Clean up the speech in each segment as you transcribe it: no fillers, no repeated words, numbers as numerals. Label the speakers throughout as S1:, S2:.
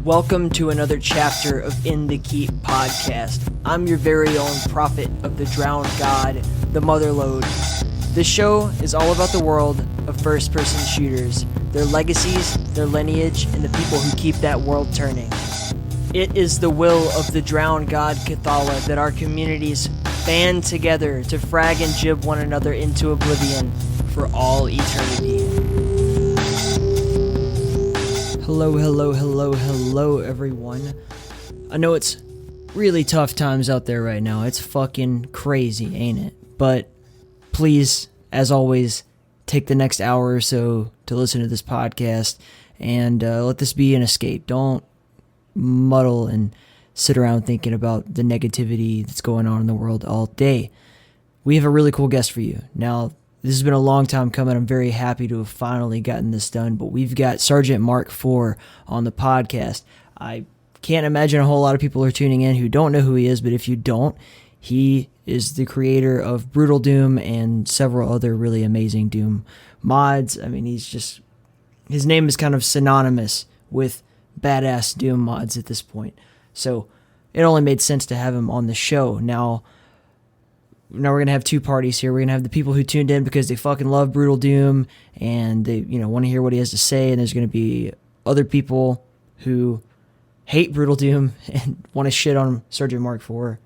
S1: Welcome to another chapter of In the Keep podcast. I'm your very own prophet of the drowned god, the Motherlode. This show is all about the world of first-person shooters, their legacies, their lineage, and the people who keep that world turning. It is the will of the drowned god Cathala that our communities band together to frag and jib one another into oblivion for all eternity. Hello, everyone. I know it's really tough times out there right now. It's fucking crazy, ain't it? But please, as always, take the next hour or so to listen to this podcast and let this be an escape. Don't muddle and sit around thinking about the negativity that's going on in the world all day. We have a really cool guest for you. Now, this has been a long time coming. I'm very happy to have finally gotten this done, but we've got Sgt Mark IV on the podcast. I can't imagine a whole lot of people are tuning in who don't know who he is, but if you don't, he is the creator of Brutal Doom and several other really amazing Doom mods. I mean, his name is kind of synonymous with badass Doom mods at this point. So it only made sense to have him on the show. Now we're going to have two parties here. We're going to have the people who tuned in because they fucking love Brutal Doom and they, want to hear what he has to say. And there's going to be other people who hate Brutal Doom and want to shit on Sgt Mark IV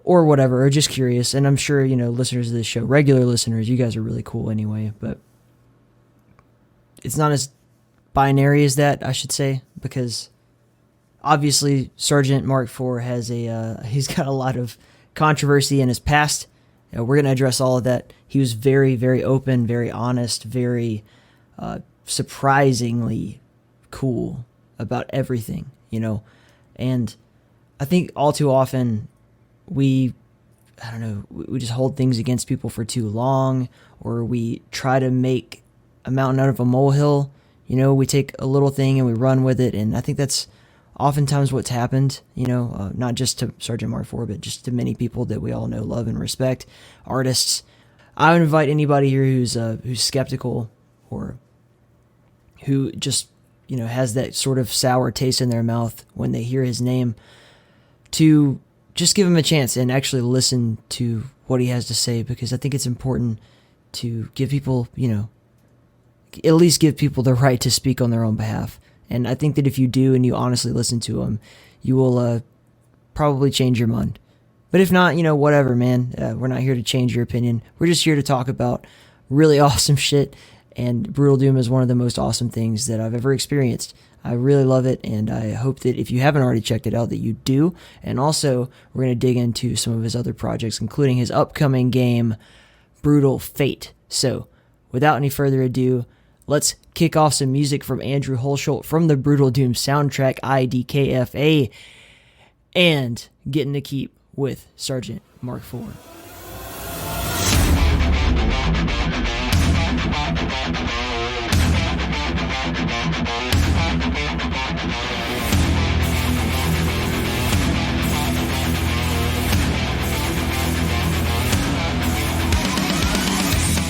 S1: or whatever, or just curious. And I'm sure, listeners of this show, regular listeners, you guys are really cool anyway, but it's not as binary as that, I should say, because obviously Sgt Mark IV has he's got a lot of controversy in his past. We're going to address all of that. He was very, very open, very honest, very surprisingly cool about everything, and I think all too often we just hold things against people for too long, or we try to make a mountain out of a molehill. We take a little thing and we run with it, and I think that's oftentimes what's happened, not just to Sgt Mark IV, but just to many people that we all know, love, and respect, artists. I would invite anybody here who's skeptical or who just, has that sort of sour taste in their mouth when they hear his name to just give him a chance and actually listen to what he has to say, because I think it's important to give people, at least give people the right to speak on their own behalf. And I think that if you do and you honestly listen to him, you will probably change your mind. But if not, whatever, man. We're not here to change your opinion. We're just here to talk about really awesome shit. And Brutal Doom is one of the most awesome things that I've ever experienced. I really love it, and I hope that if you haven't already checked it out, that you do. And also, we're going to dig into some of his other projects, including his upcoming game, Brutal Fate. So, without any further ado, let's kick off some music from Andrew Hulshult from the Brutal Doom soundtrack, IDKFA, and getting to keep with Sgt Mark IV.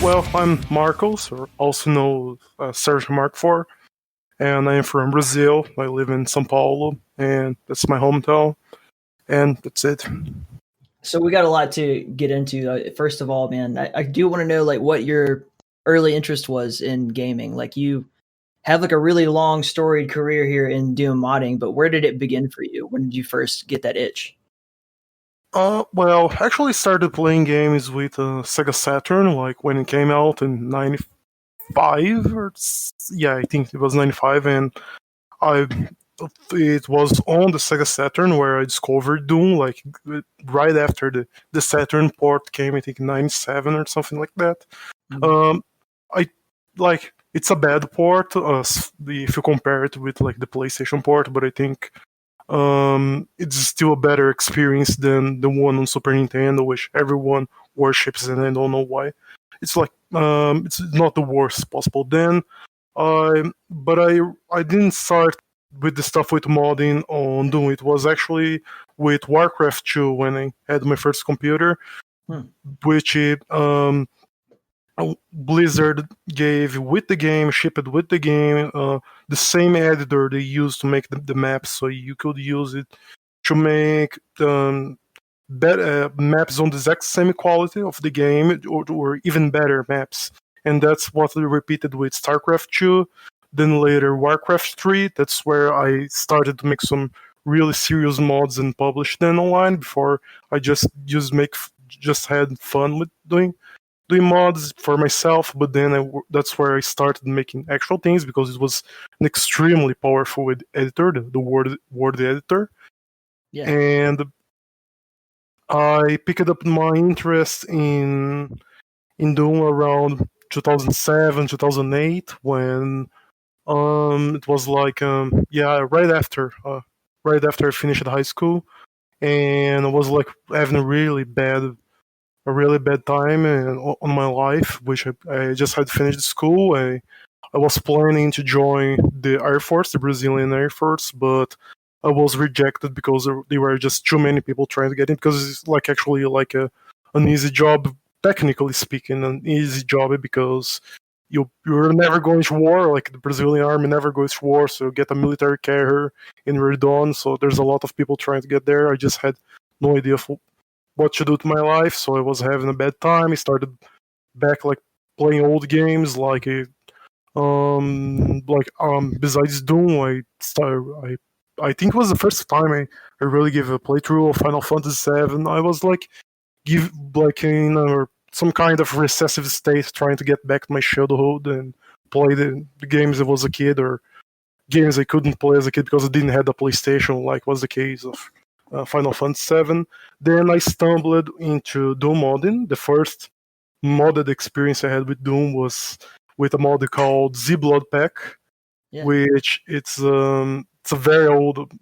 S2: Well, I'm Marcos, or also known as Sgt Mark IV, and I am from Brazil. I live in São Paulo, and that's my hometown, and that's it.
S1: So we got a lot to get into. First of all, man, I do want to know what your early interest was in gaming. You have a really long storied career here in Doom modding, but where did it begin for you? When did you first get that itch?
S2: Well, actually started playing games with Sega Saturn, when it came out in 95, I think it was 95, and it was on the Sega Saturn where I discovered Doom, right after the Saturn port came, I think 97 or something like that. Mm-hmm. It's a bad port, if you compare it with the PlayStation port, but I think it's still a better experience than the one on Super Nintendo, which everyone worships, and I don't know why. It's it's not the worst possible. Then, but I didn't start with the stuff with modding on Doom. It was actually with Warcraft 2 when I had my first computer, which Blizzard gave with the game, shipped with the game, the same editor they used to make the maps, so you could use it to make maps on the exact same quality of the game, or even better maps. And that's what they repeated with StarCraft 2, then later Warcraft 3. That's where I started to make some really serious mods and publish them online. Before I just had fun with doing mods for myself, but then that's where I started making actual things, because it was an extremely powerful editor, the word editor.
S1: Yeah.
S2: And I picked up my interest in Doom around 2007, 2008, when it was like right after I finished high school, and I was like having a really bad time on my life, which I just had finished school. I was planning to join the Air Force, the Brazilian Air Force, but I was rejected because there were just too many people trying to get in, because it's like actually like an easy job, technically speaking, an easy job, because you're never going to war. Like the Brazilian army never goes to war, so you get a military carrier and you're done. So there's a lot of people trying to get there. I just had no idea of what to do to my life, so I was having a bad time. I started back like playing old games besides Doom. I think it was the first time I really gave a playthrough of Final Fantasy VII. I was like in some kind of recessive state, trying to get back my childhood and play the games I was a kid, or games I couldn't play as a kid because I didn't have a PlayStation, like was the case of Final Fantasy VII. Then I stumbled into Doom modding. The first modded experience I had with Doom was with a mod called Z Blood Pack,
S1: Yeah.
S2: which it's a very old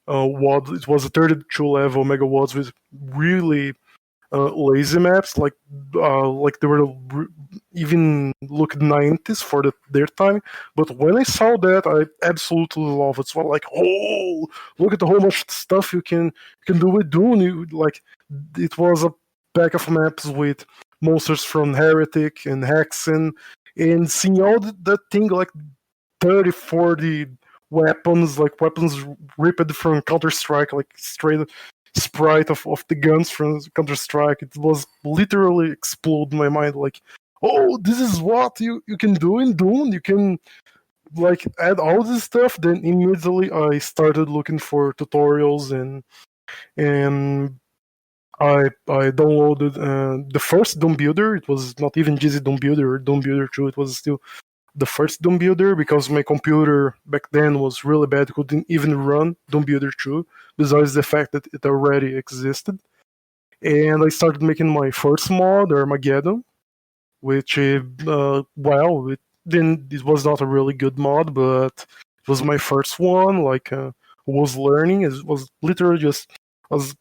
S2: WOD. It was a 32 level mega WODs with really lazy maps, like they were even look 90s for their time. But when I saw that, I absolutely love it. So I'm like, oh, look at the whole much stuff you can do with Dune. Like, it was a pack of maps with monsters from Heretic and Hexen, and seeing all that thing, like 30, 40 weapons, like weapons ripped from Counter-Strike, like straight sprite of the guns from Counter-Strike. It was literally explode my mind, like, oh, this is what you can do in Doom. You can like add all this stuff. Then immediately I started looking for tutorials, and I downloaded the first Doom Builder. It was not even GZ Doom Builder or Doom Builder 2. It was still the first Doom Builder, because my computer back then was really bad. Couldn't even run Doom Builder 2, besides the fact that it already existed. And I started making my first mod, Armageddon, which, it was not a really good mod, but it was my first one. Like, was learning. It was literally just, as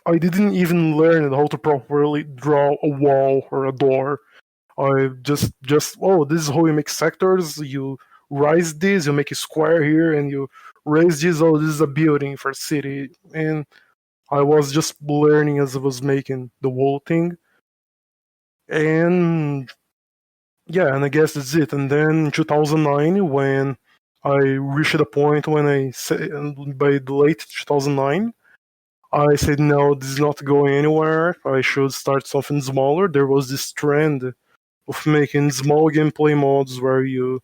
S2: I didn't even learn how to properly draw a wall or a door. I just oh, this is how you make sectors. You rise this, you make a square here, and you raise this. Oh, this is a building for a city. And I was just learning as I was making the whole thing. And yeah, and I guess that's it. And then in 2009, when I reached a point when I said, by the late 2009, I said, no, this is not going anywhere. I should start something smaller. There was this trend of making small gameplay mods where you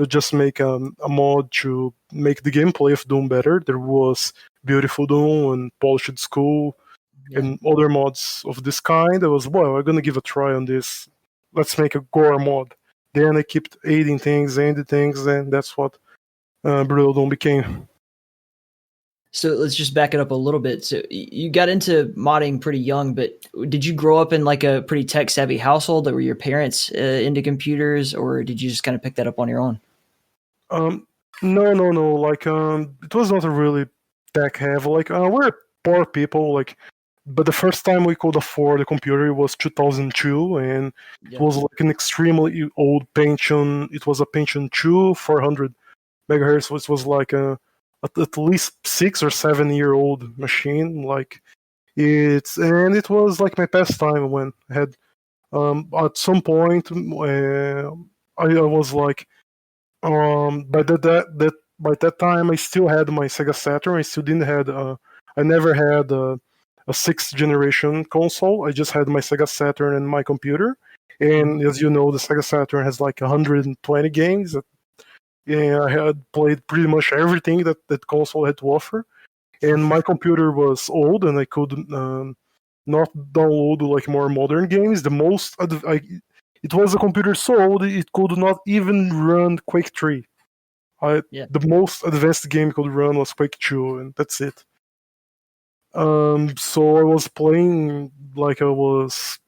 S2: just make a mod to make the gameplay of Doom better. There was Beautiful Doom and Polished Skull and other mods of this kind. I was, well, I'm gonna give a try on this. Let's make a gore mod. Then I kept adding things, and that's what Brutal Doom became.
S1: So let's just back it up a little bit. So you got into modding pretty young, but did you grow up in like a pretty tech savvy household? Or were your parents into computers, or did you just kind of pick that up on your own?
S2: No. Like, it was not a really tech heavy. Like, we're poor people. Like, but the first time we could afford a computer was 2002, and it was like an extremely old Pentium. It was a Pentium 2, 400 megahertz, which was like at least 6 or 7 year old machine. Like, it was like my pastime when I had At some point, I was like, by by that time, I still had my Sega Saturn. I still didn't had I never had a sixth generation console. I just had my Sega Saturn and my computer. And as you know, the Sega Saturn has like 120 games. Yeah, I had played pretty much everything that that console had to offer. And my computer was old, and I could not download like more modern games. It was a computer so old it could not even run Quake 3.
S1: Yeah.
S2: The most advanced game it could run was Quake 2, and that's it. So I was playing like I was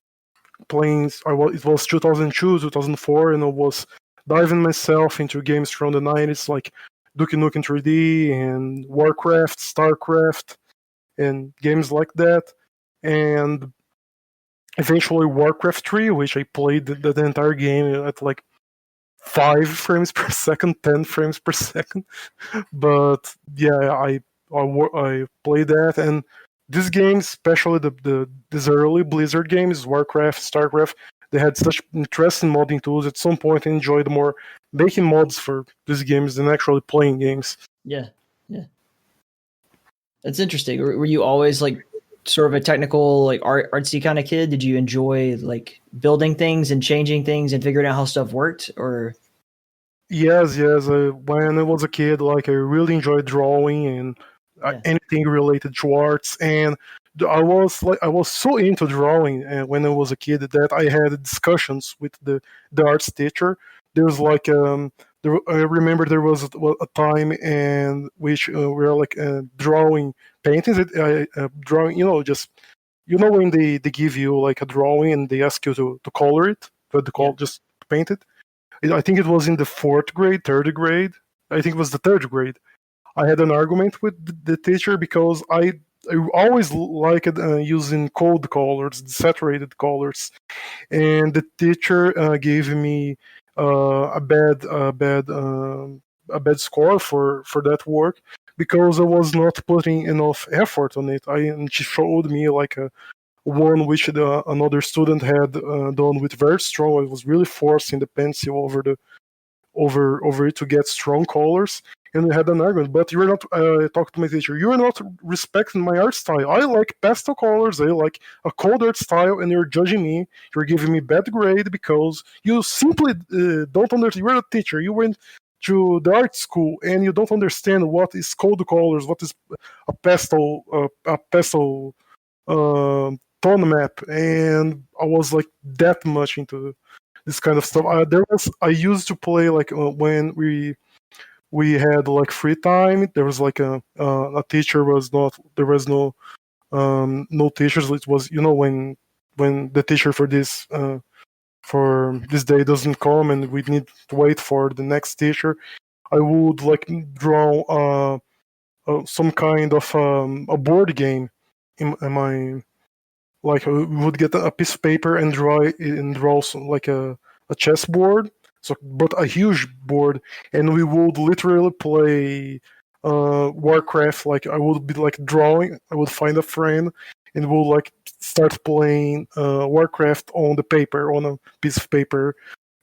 S2: playing. It was 2002, 2004, and I was diving myself into games from the 90s like Duke Nukem 3D and Warcraft, Starcraft, and games like that. And eventually Warcraft 3, which I played the entire game at like 5 frames per second, 10 frames per second. But yeah, I played that, and these games, especially these early Blizzard games, Warcraft, Starcraft, they had such interesting modding tools. At some point, I enjoyed more making mods for these games than actually playing games.
S1: Yeah. Yeah. That's interesting. Were you always like sort of a technical, like artsy kind of kid? Did you enjoy like building things and changing things and figuring out how stuff worked? Or
S2: Yes, yes. When I was a kid, like I really enjoyed drawing and
S1: yeah,
S2: anything related to arts. And I was so into drawing when I was a kid that I had discussions with the arts teacher. There was like I remember there was a time in which we were like drawing paintings. Drawing, just when they give you like a drawing and they ask you to color it, but the
S1: yeah,
S2: call just paint it. I think it was in the fourth grade, third grade. I think it was the third grade. I had an argument with the teacher because I always liked using cold colors, saturated colors, and the teacher gave me a bad score for that work because I was not putting enough effort on it. And she showed me like a one which another student had done with very strong. I was really forcing the pencil over it to get strong colors. And we had an argument. But you're not. I talked to my teacher. You're not respecting my art style. I like pastel colors. I like a cold art style, and you're judging me. You're giving me bad grade because you simply don't understand. You're a teacher. You went to the art school and you don't understand what is cold colors, what is a pastel tone map, and I was like that much into this kind of stuff. I used to play like when we had like free time. There was like a teacher was not there was no teachers. It was when the teacher for this day doesn't come and we need to wait for the next teacher. I would like draw some kind of a board game in my like we would get a piece of paper and draw some, like a chessboard, so but a huge board, and we would literally play Warcraft. Like I would be like drawing. I would find a friend and we'll like start playing Warcraft on the paper on a piece of paper.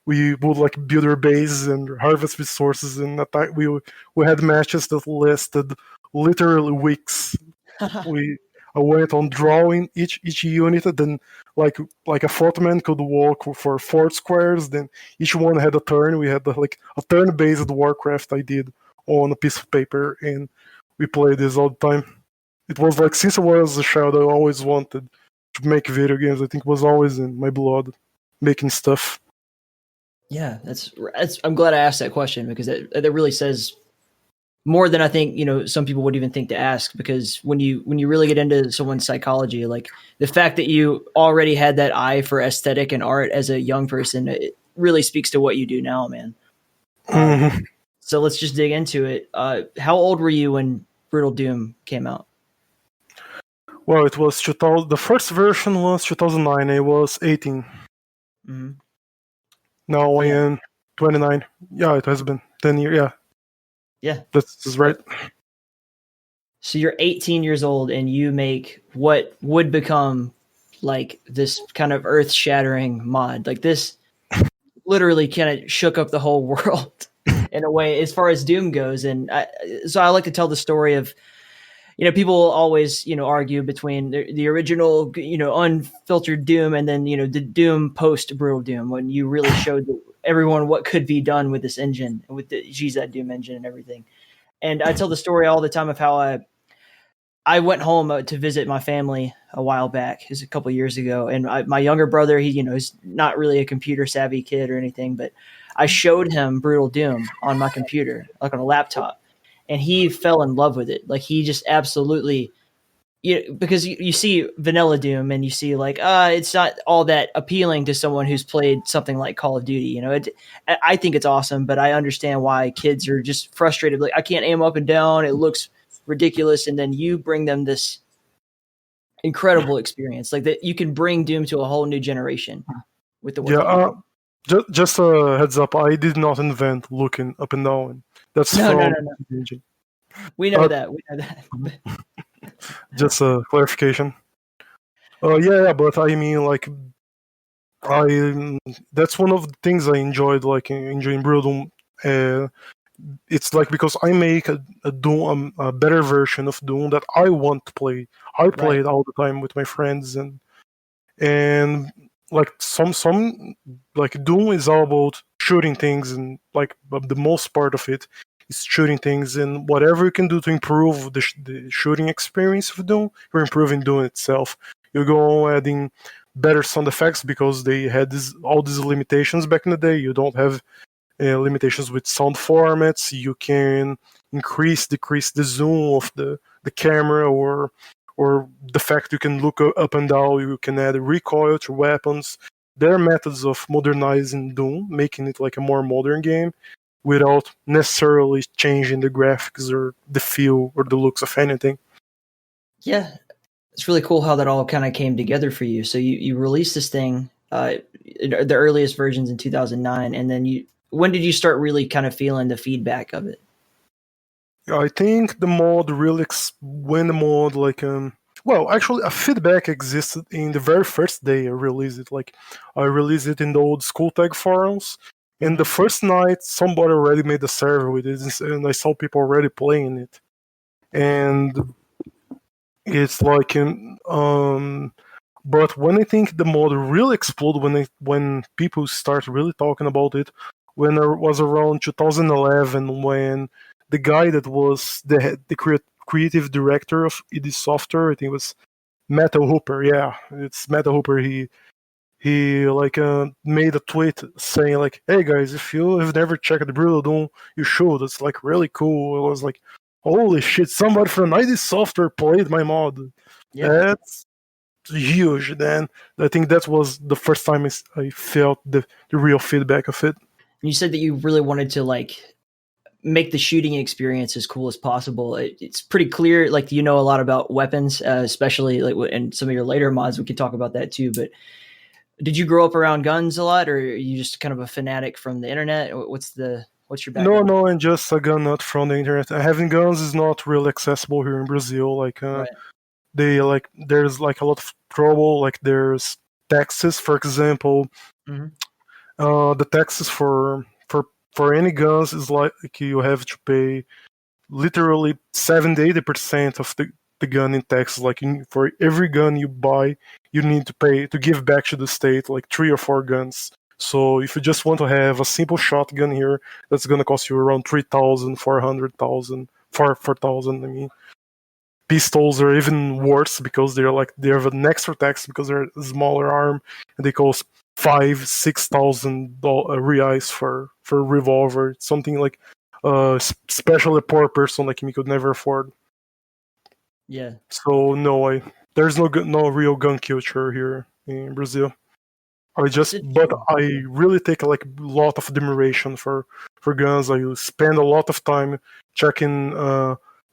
S2: We would like build our bases and harvest resources and attack. We had matches that lasted literally weeks. we I went on drawing each unit, and then like a footman could walk for 4 squares. Then each one had a turn. We had like a turn-based Warcraft I did on a piece of paper, and we played this all the time. It was like since I was a child, I always wanted to make video games. I think it was always in my blood, making stuff.
S1: yeah. That's. I'm glad I asked that question because that really says more than I think some people would even think to ask. Because when you really get into someone's psychology, like the fact that you already had that eye for aesthetic and art as a young person, it really speaks to what you do now, man.
S2: Mhm.
S1: So let's just dig into it. How old were you when Brutal Doom came out?
S2: Well, it was 2000. The first version was 2009. I was 18.
S1: Mm-hmm.
S2: Now I
S1: Yeah,
S2: am 29. Yeah, it has been 10 years. Yeah,
S1: yeah.
S2: that's right.
S1: So you're 18 years old and you make what would become like this kind of earth-shattering mod. Like this literally kind of shook up the whole world in a way as far as Doom goes. And so I like to tell the story of, people always, argue between the original, unfiltered Doom and then, the Doom post Brutal Doom, when you really showed everyone what could be done with this engine, with the GZ Doom engine and everything. And I tell the story all the time of how I went home to visit my family a while back. It was a couple of years ago. And my younger brother, he, is not really a computer savvy kid or anything, but I showed him Brutal Doom on my computer, like on a laptop, and he fell in love with it. Like he just absolutely, because you see Vanilla Doom and you see like, it's not all that appealing to someone who's played something like Call of Duty. I think it's awesome, but I understand why kids are just frustrated. Like I can't aim up and down. It looks ridiculous. And then you bring them this incredible experience, like that you can bring Doom to a whole new generation with the work.
S2: Just a heads up, I did not invent looking up and down. That's
S1: no.
S2: engine.
S1: We know that.
S2: Just a clarification. But I mean, like, that's one of the things I enjoyed, like enjoying Brutal Doom. It's like because I make a Doom, a better version of Doom that I want to play. I play it all the time with my friends, and like some like Doom is all about shooting things, and like the most part of it is shooting things, and whatever you can do to improve the shooting experience of Doom, you're improving Doom itself. You go on adding better sound effects because they had all these limitations back in the day. You don't have limitations with sound formats. You can decrease the zoom of the camera, or the fact you can look up and down. You can add recoil to weapons. There are methods of modernizing Doom, making it like a more modern game without necessarily changing the graphics or the feel or the looks of anything.
S1: Yeah, it's really cool how that all kind of came together for you. So you released this thing, the earliest versions in 2009, and then when did you start really kind of feeling the feedback of it?
S2: I think the mod really when the mod actually a feedback existed in the very first day I released it. Like I released it in the old school tag forums, and the first night somebody already made a server with it, and I saw people already playing it, and it's like but when I think the mod really exploded, when people start really talking about it, when it was around 2011, when the guy that was the creative director of id Software, I think it was Metal Hooper. Yeah, it's Metal Hooper. He made a tweet saying like, "Hey guys, if you have never checked the Brutal Doom, you should. It's like really cool." It was like, "Holy shit! Somebody from id Software played my mod."
S1: Yeah.
S2: That's huge. Then I think that was the first time I felt the real feedback of it.
S1: You said that you really wanted to like make the shooting experience as cool as possible. It's pretty clear, like a lot about weapons, especially like in some of your later mods. We could talk about that too. But did you grow up around guns a lot, or are you just kind of a fanatic from the internet? What's your background?
S2: No, and just a gun nut from the internet. Having guns is not really accessible here in Brazil. Like
S1: Right.
S2: there's like a lot of trouble. Like there's taxes, for example. The taxes for any guns is like you have to pay literally 70-80% of the gun in taxes. Like for every gun you buy, you need to pay to give back to the state like 3 or 4 guns. So if you just want to have a simple shotgun here, that's gonna cost you around 3,000, 400,000, 4,000. I mean, pistols are even worse because they have an extra tax because they're a smaller arm, and they cost 5,000-6,000 reais for a revolver. It's something like especially a poor person like me could never afford.
S1: Yeah.
S2: So no, there's no real gun culture here in Brazil. But I really take like a lot of admiration for guns. I spend a lot of time checking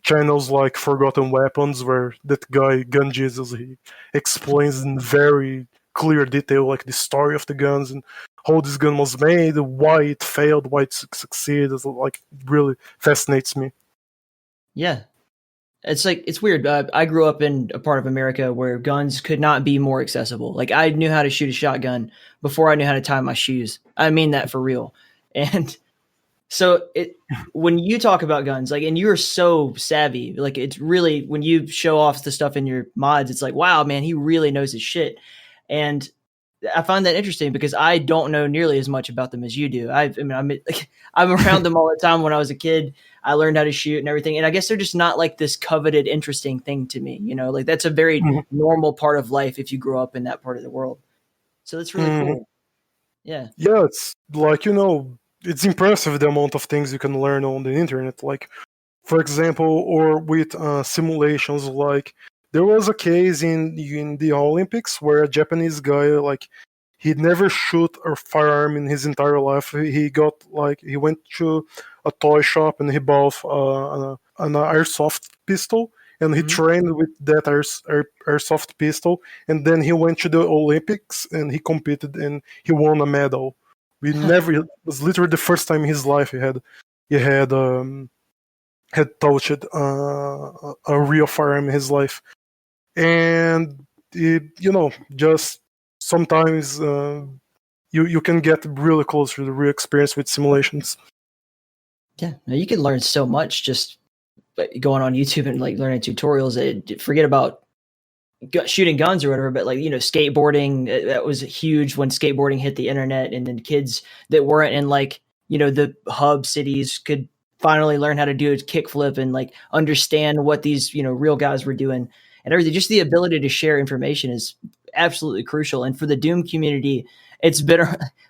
S2: channels like Forgotten Weapons, where that guy Gun Jesus, he explains in very clear detail like the story of the guns and how this gun was made, why it failed, why it succeeded. Like really fascinates me.
S1: Yeah, It's like, it's weird. I grew up in a part of America where guns could not be more accessible. Like, I knew how to shoot a shotgun before I knew how to tie my shoes. I mean that for real. And so when you talk about guns, like, and you're so savvy, like, it's really, when you show off the stuff in your mods, it's like, wow, man, he really knows his shit. And I find that interesting because I don't know nearly as much about them as you do. I'm around them all the time. When I was a kid, I learned how to shoot and everything. And I guess they're just not like this coveted, interesting thing to me. You know, like, that's a very
S2: Mhm.
S1: normal part of life if you grow up in that part of the world. So that's really
S2: Mhm.
S1: cool. Yeah.
S2: Yeah, it's like, it's impressive the amount of things you can learn on the internet. Like, for example, or with simulations. Like, there was a case in the Olympics where a Japanese guy, like, he never shoot a firearm in his entire life. He went to a toy shop and he bought an airsoft pistol, and he
S1: Mhm.
S2: trained with that airsoft pistol. And then he went to the Olympics and he competed and he won a medal. It was literally the first time in his life he had touched a real firearm in his life. And just sometimes you can get really close to the real experience with simulations.
S1: Yeah. Now, you can learn so much just going on YouTube and like learning tutorials. Forget about shooting guns or whatever, but like, skateboarding, that was huge when skateboarding hit the internet, and then kids that weren't in like, the hub cities could finally learn how to do a kickflip and like understand what these, real guys were doing and everything. Just the ability to share information is absolutely crucial. And for the Doom community, it's been,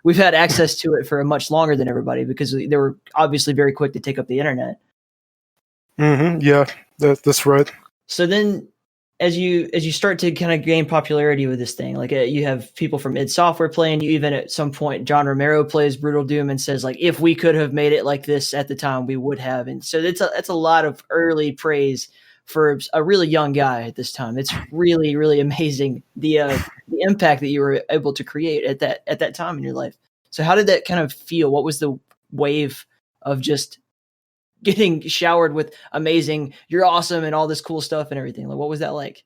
S1: we've had access to it for much longer than everybody because they were obviously very quick to take up the internet.
S2: Yeah, that's right.
S1: So then, as you start to kind of gain popularity with this thing, like, you have people from id Software playing you. Even at some point, John Romero plays Brutal Doom and says, like, if we could have made it like this at the time, we would have. And so that's a lot of early praise for a really young guy at this time. It's really, really amazing the impact that you were able to create at that time in your life. So how did that kind of feel? What was the wave of just getting showered with amazing, you're awesome, and all this cool stuff and everything? Like, what was that like?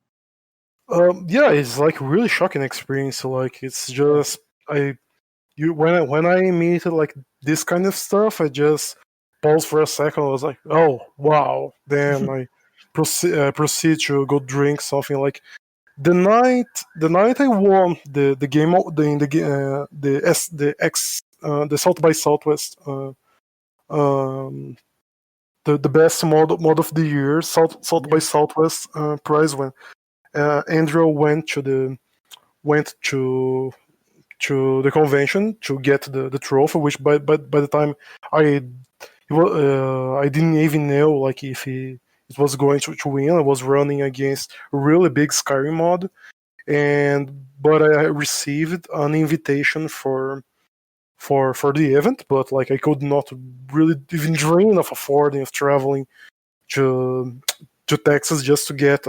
S2: Yeah, it's like really shocking experience. Like, it's
S1: Yeah.
S2: just when I meet like this kind of stuff, I just pause for a second. I was like, oh wow. Then I proceed to go drink something. Like, the night I won the game the in the the South by Southwest um the best mod of the year, South by
S1: Yeah.
S2: Southwest prize, when Andrew went to the convention to get the trophy, which by the time I I didn't even know like if it was going to win. I was running against a really big Skyrim mod, but I received an invitation for the event, but like I could not really even dream of affording of traveling to to Texas just to get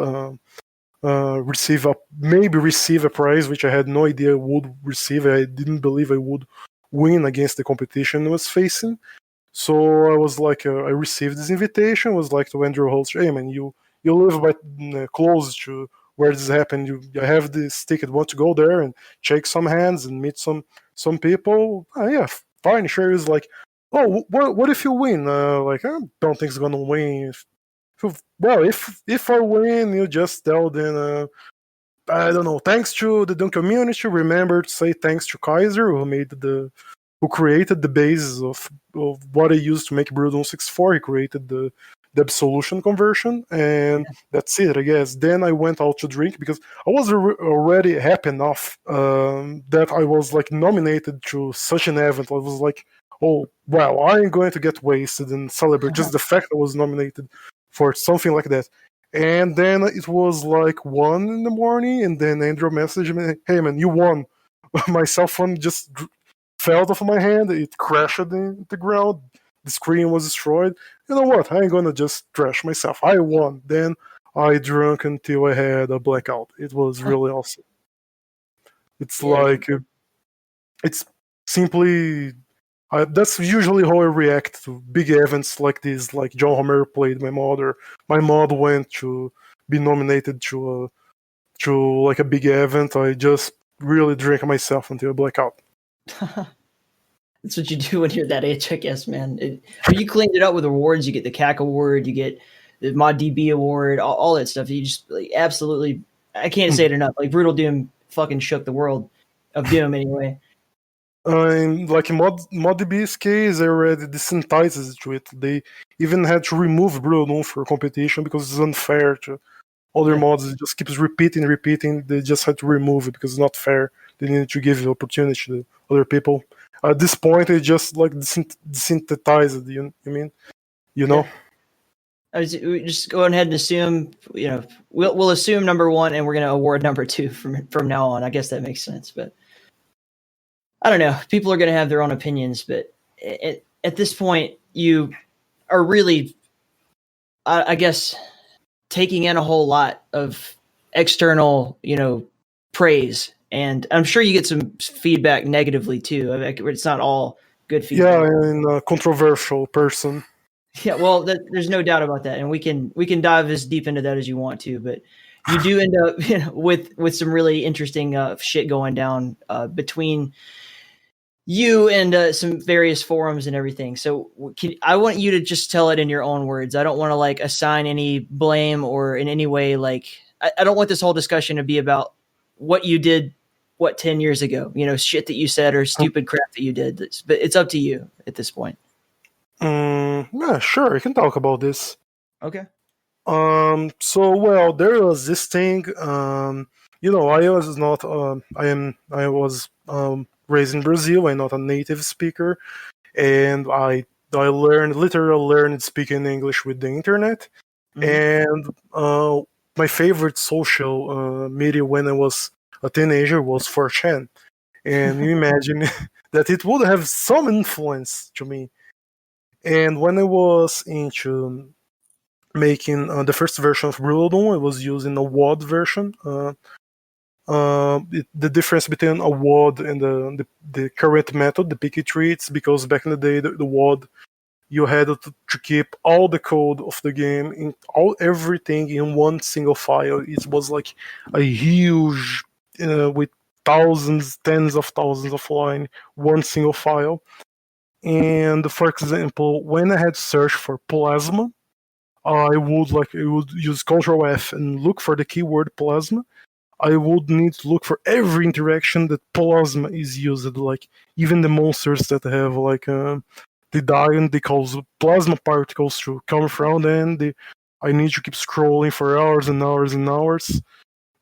S2: receive a prize which I had no idea I would receive. I didn't believe I would win against the competition I was facing. So I was like, I received this invitation. Was like to Andrew Holst, hey man, you live close to where this happened. I have this ticket. Want to go there and shake some hands and meet some people? Yeah, fine, sure. He was like, oh, what if you win? Like, I don't think it's gonna win. Well, if I win, you just tell them. I don't know. Thanks to the Doom community. Remember to say thanks to Kaiser, who created the basis of what I used to make Brutal 64. He created the absolution conversion, and that's it, I guess. Then I went out to drink because I was already happy enough that I was like nominated to such an event. I was like, oh wow, I'm going to get wasted and celebrate just the fact I was nominated for something like that. And then it was like 1 in the morning, and then Andrew messaged me, "Hey man, you won." My cell phone just fell off my hand. It crashed in the ground. The screen was destroyed. You know what? I ain't gonna just trash myself. I won. Then I drank until I had a blackout. It was really awesome. It's
S1: Yeah.
S2: like it's simply That's usually how I react to big events like this. Like John Romero played my mod, or my mod went to be nominated to like a big event. I just really drink myself until I black out.
S1: That's what you do when you're that age, I guess, man. But you cleaned it up with awards. You get the CAC award, you get the ModDB award, all that stuff. You just like, absolutely, I can't say it enough. Like Brutal Doom fucking shook the world of Doom anyway.
S2: Like in ModDB's case, I already desensitized to it. They even had to remove Brutal Doom for competition because it's unfair to other mods. It just keeps repeating. They just had to remove it because it's not fair. They needed to give the opportunity to other people. At this point, they just like desynthesized. You mean? You know?
S1: We just go ahead and assume. We'll assume number one, and we're going to award number two from now on. I guess that makes sense, but. I don't know. People are going to have their own opinions, but at this point, you are really, I guess, taking in a whole lot of external, praise, and I'm sure you get some feedback negatively too. I mean, it's not all good feedback.
S2: Yeah, I'm a controversial person.
S1: Yeah, well, there's no doubt about that, and we can dive as deep into that as you want to, but you do end up with some really interesting shit going down between you and some various forums and everything. So I want you to just tell it in your own words. I don't want to like assign any blame or in any way, like, I don't want this whole discussion to be about what you did, 10 years ago, shit that you said or stupid crap that you did. But it's up to you at this point.
S2: Yeah, sure. You can talk about this.
S1: Okay.
S2: So well, there was this thing. I was not. I was raised in Brazil. I'm not a native speaker, and I literally learned speaking English with the internet. And my favorite social media when I was a teenager was 4chan, and you imagine that it would have some influence to me. And when I was into making the first version of Brutal, I was using a WOD version. The difference between a WOD and the current method, the picky tree, it's because back in the day, the WOD, you had to keep all the code of the game, everything in one single file. It was like a huge, with thousands, tens of thousands of lines, one single file. And for example, when I had search for plasma, I would use Ctrl F and look for the keyword plasma. I would need to look for every interaction that plasma is used, like even the monsters that have like they die and they cause plasma particles to come from, and I need to keep scrolling for hours and hours and hours.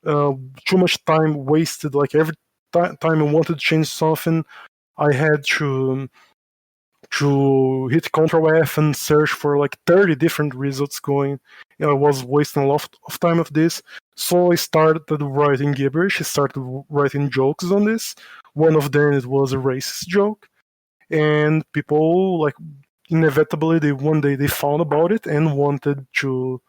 S2: Too much time wasted. Like every time I wanted to change something, I had to hit Ctrl F and search for like 30 different results going. I was wasting a lot of time of this. So I started writing gibberish. I started writing jokes on this. One of them it was a racist joke. And people like inevitably one day they found about it and wanted to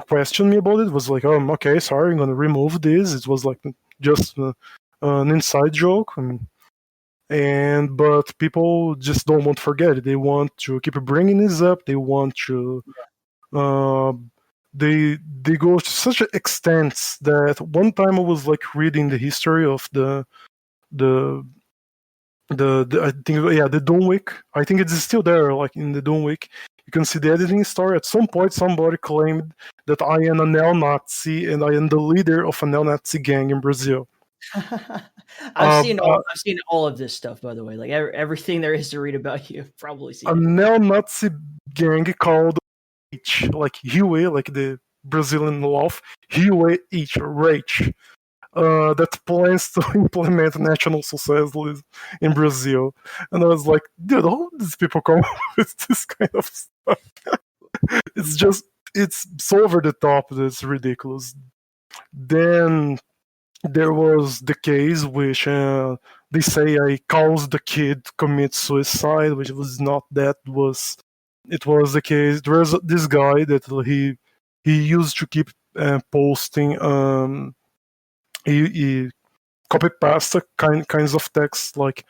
S2: question me about it. It was like, okay, sorry, I'm gonna remove this. It was like just an inside joke. But people just don't want to forget it. They want to keep bringing this up. They want to. They go to such extents that one time I was like reading the history of the I think the Doomwick. I think it's still there, like in the Doomwick. You can see the editing story. At some point, somebody claimed that I am a neo-Nazi and I am the leader of a neo-Nazi gang in Brazil.
S1: I've seen all of this stuff, by the way. Like everything there is to read about you. I've probably seen
S2: a neo-Nazi gang called H, like Huey, like the Brazilian wolf, Huey H, Rage, that plans to implement national socialism in Brazil. And I was like, dude, how do these people come up with this kind of stuff? It's so over the top that it's ridiculous. Then there was the case which they say I caused the kid to commit suicide, which was not that. It was the case. There was this guy that he used to keep posting. He copy pasta kinds of text like,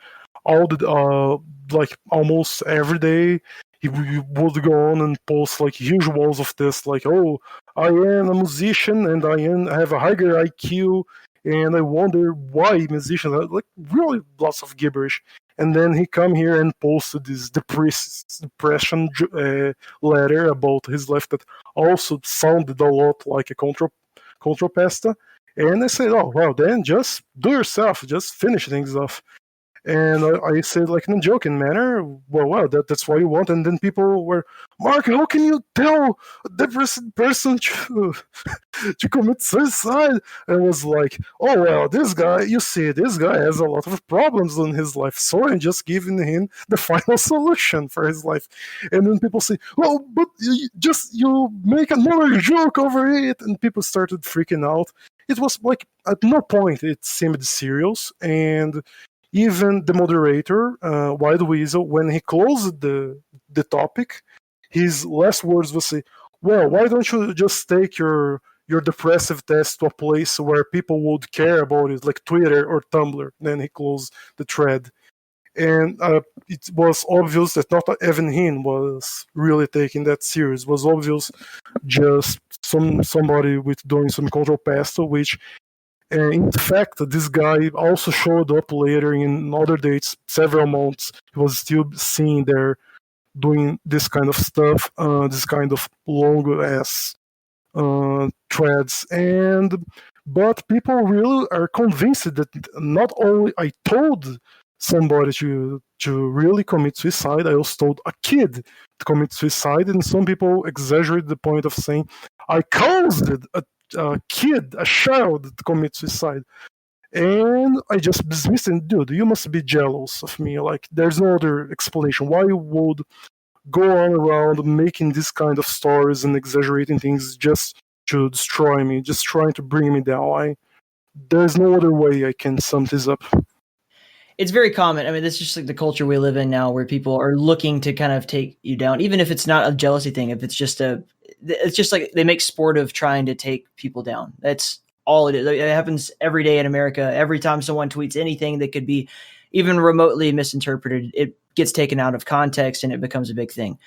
S2: all the like almost every day he would go on and post like huge walls of this, like, oh, I am a musician and I have a higher IQ, and I wonder why musicians are like really lots of gibberish. And then he come here and posted this depression letter about his life that also sounded a lot like a contrapesta. And I said, oh well, then just do yourself, just finish things off. And I said, like, in a joking manner, well, that's what you want. And then people were, Mark, how can you tell a depressed person to commit suicide? And I was like, oh, well, this guy, you see, this guy has a lot of problems in his life. So I'm just giving him the final solution for his life. And then people say, well, but you make another joke over it. And people started freaking out. It was like, at no point it seemed serious. And even the moderator, Wild Weasel, when he closed the topic, his last words was say, "Well, why don't you just take your depressive test to a place where people would care about it, like Twitter or Tumblr?" Then he closed the thread, and it was obvious that not even him was really taking that serious. It was obvious just somebody with doing some control pasto, which in fact, this guy also showed up later in other dates, several months. He was still seen there doing this kind of stuff, this kind of long ass threads. But people really are convinced that not only I told somebody to really commit suicide, I also told a kid to commit suicide, and some people exaggerate the point of saying I caused a kid, a child, to commit suicide. And I just dismissed it. Dude, you must be jealous of me. Like, there's no other explanation. Why you would go on around making this kind of stories and exaggerating things just to destroy me, just trying to bring me down? There's no other way I can sum this up.
S1: It's very common. I mean, this is just like the culture we live in now, where people are looking to kind of take you down, even if it's not a jealousy thing. If it's just like they make sport of trying to take people down. That's all it is. It happens every day in America. Every time someone tweets anything that could be even remotely misinterpreted, it gets taken out of context and it becomes a big thing.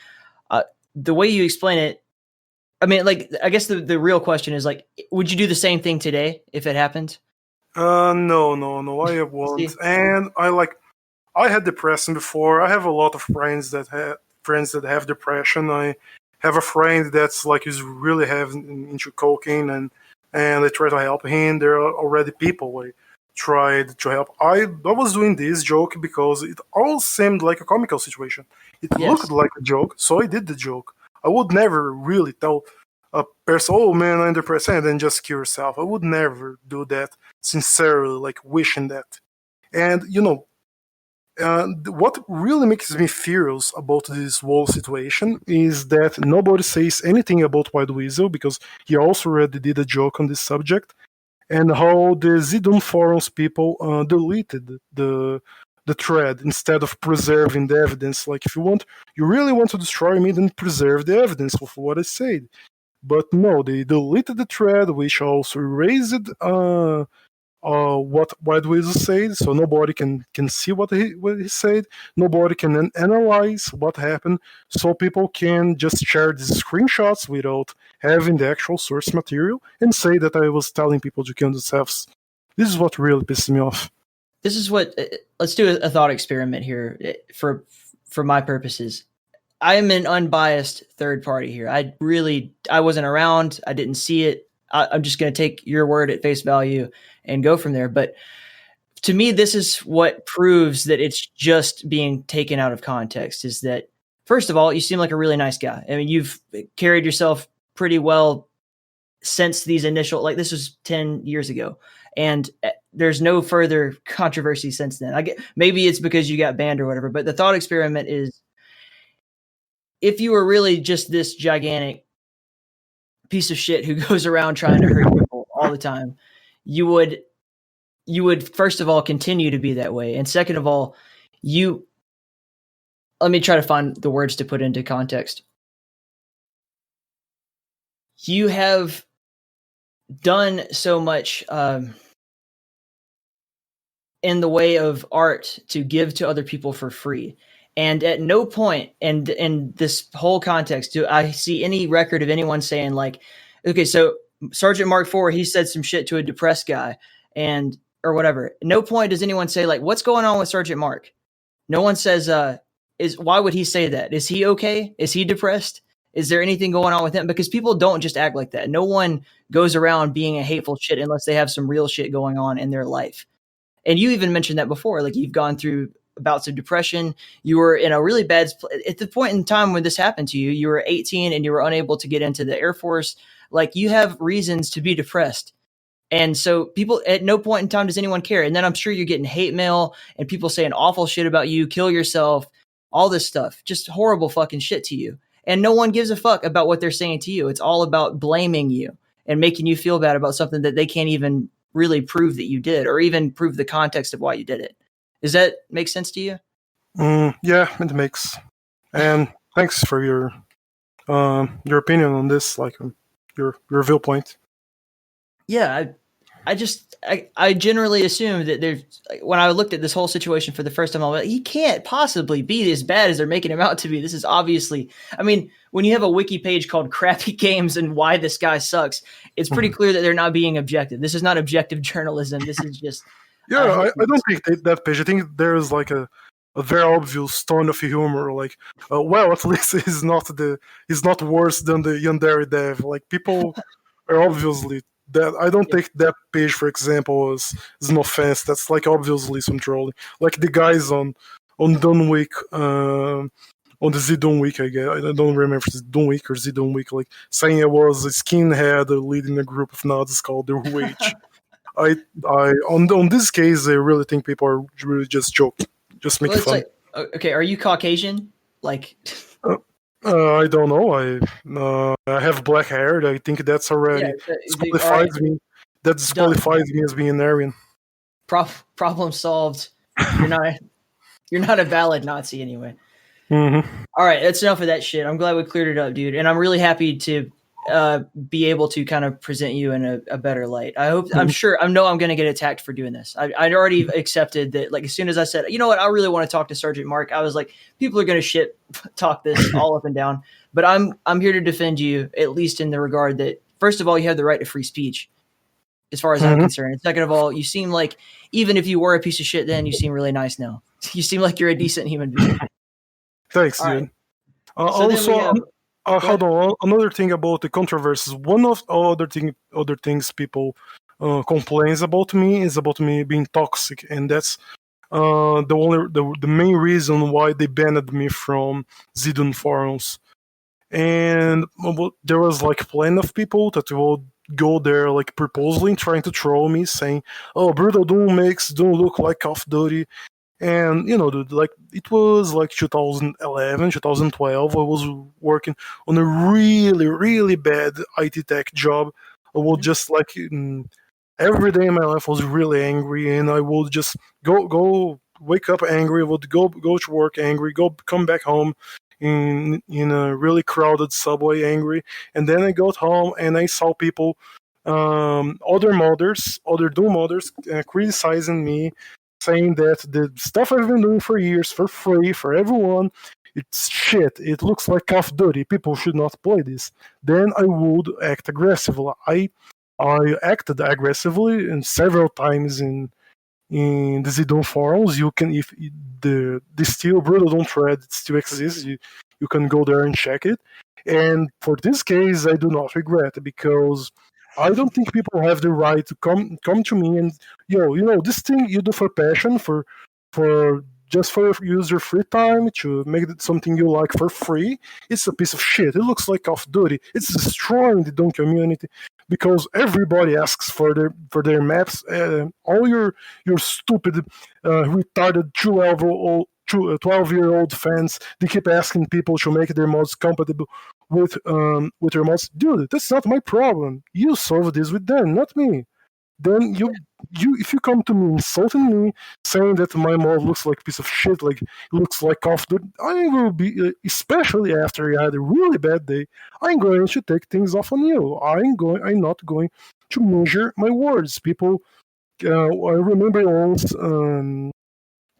S1: The way you explain it, I mean, like, I guess the real question is, like, would you do the same thing today if it happened?
S2: No, I won't. And I had depression before. I have a lot of friends that have depression. I have a friend that's like is really having into cocaine, and I try to help him. There are already people I tried to help. I was doing this joke because it all seemed like a comical situation. It looked like a joke, so I did the joke. I would never really tell a person, "Oh man, I'm depressed," and then just kill yourself. I would never do that sincerely, like wishing that. And what really makes me furious about this whole situation is that nobody says anything about Wild Weasel, because he also already did a joke on this subject, and how the VietDoom forums people deleted the thread instead of preserving the evidence. Like, if you really want to destroy me, then preserve the evidence of what I said. But no, they deleted the thread, which also erased what Wild Weasel said, so nobody can see what he said. Nobody can analyze what happened, so people can just share these screenshots without having the actual source material and say that I was telling people to kill themselves. This is what really pisses me off.
S1: This is what. Let's do a thought experiment here for my purposes. I am an unbiased third party here. I wasn't around. I didn't see it. I'm just going to take your word at face value and go from there. But to me, this is what proves that it's just being taken out of context. Is that, first of all, you seem like a really nice guy. I mean, you've carried yourself pretty well since these initial, like, this was 10 years ago. And there's no further controversy since then. Maybe it's because you got banned or whatever, but the thought experiment is, if you were really just this gigantic piece of shit who goes around trying to hurt people all the time, you would first of all continue to be that way, and second of all, let me try to find the words to put into context. You have done so much in the way of art to give to other people for free. And at no point in this whole context do I see any record of anyone saying like, okay, so Sergeant Mark IV, he said some shit to a depressed guy and or whatever. At no point does anyone say like, what's going on with Sergeant Mark? No one says, is why would he say that? Is he okay? Is he depressed? Is there anything going on with him? Because people don't just act like that. No one goes around being a hateful shit unless they have some real shit going on in their life. And you even mentioned that before, like you've gone through bouts of depression. You were in a really bad at the point in time when this happened to you. You were 18 and you were unable to get into the Air Force. Like you have reasons to be depressed. And so people at no point in time does anyone care. And then I'm sure you're getting hate mail and people saying awful shit about you, kill yourself, all this stuff, just horrible fucking shit to you. And no one gives a fuck about what they're saying to you. It's all about blaming you and making you feel bad about something that they can't even really prove that you did or even prove the context of why you did it. Does that make sense to you?
S2: Yeah, it makes. And thanks for your opinion on this, like your viewpoint.
S1: Yeah, I generally assume that there's when I looked at this whole situation for the first time, I'm like, he can't possibly be as bad as they're making him out to be. This is obviously, I mean, when you have a wiki page called Crappy Games and Why This Guy Sucks, it's pretty clear that they're not being objective. This is not objective journalism. This is just
S2: Yeah, I don't think that page. I think there's like a very obvious tone of humor. Like, well, at least he's not worse than the Yandere dev. Like people are obviously that. I don't think that page, for example, is an offense. That's like obviously some trolling. Like the guys on Dunwick, on the ZDoom week, I guess. I don't remember if it's Dunwick or ZDoom week. Like saying I was a skinhead leading a group of Nazis called the Wage. I on this case, I really think people are really just joking, just making fun.
S1: Like, okay, are you Caucasian? Like,
S2: I don't know. I have black hair. I think that's already disqualifies me. That disqualifies me as being Aryan.
S1: Problem solved. You're not a valid Nazi anyway.
S2: Mm-hmm.
S1: All right, that's enough of that shit. I'm glad we cleared it up, dude. And I'm really happy to be able to kind of present you in a better light. I'm sure I'm going to get attacked for doing this. I'd already accepted that. Like as soon as I said, you know what, I really want to talk to Sergeant Mark, I was like, people are going to shit talk this all up and down. But I'm here to defend you, at least in the regard that first of all, you have the right to free speech, as far as I'm concerned. And second of all, you seem like even if you were a piece of shit, then you seem really nice now. You seem like you're a decent human being.
S2: Thanks, dude. Right. Hold on. Another thing about the controversies. One of other things people complains about me is about me being toxic, and that's the main reason why they banned me from ZDoom forums. And there was like plenty of people that would go there like purposely trying to troll me, saying, "Oh, Brutal Doom makes Doom look like Call of Duty." And you know, dude, like it was like 2011, 2012. I was working on a really, really bad IT tech job. I would just like every day in my life I was really angry, and I would just go wake up angry. I would go to work angry, come back home in a really crowded subway angry, and then I got home and I saw people, other Doom modders, criticizing me, saying that the stuff I've been doing for years for free for everyone, it's shit. It looks like Call of Duty. People should not play this. Then I would act aggressively. I acted aggressively and several times in the ZDoom forums. You can, if the still Brutal Doom thread still exists, you can go there and check it. And for this case, I do not regret, because I don't think people have the right to come to me and, this thing you do for passion, for just for use your free time to make it something you like for free. It's a piece of shit. It looks like Call of Duty. It's destroying the Doom community, because everybody asks for their maps. All your stupid, retarded 12-year-old fans, they keep asking people to make their mods compatible with your mods. Dude, that's not my problem. You solve this with them, not me. Then you if you come to me insulting me, saying that my mod looks like a piece of shit, like it looks like Call of Duty, I will be, especially after you had a really bad day, I'm going to take things off on you. I'm not going to measure my words. People I remember once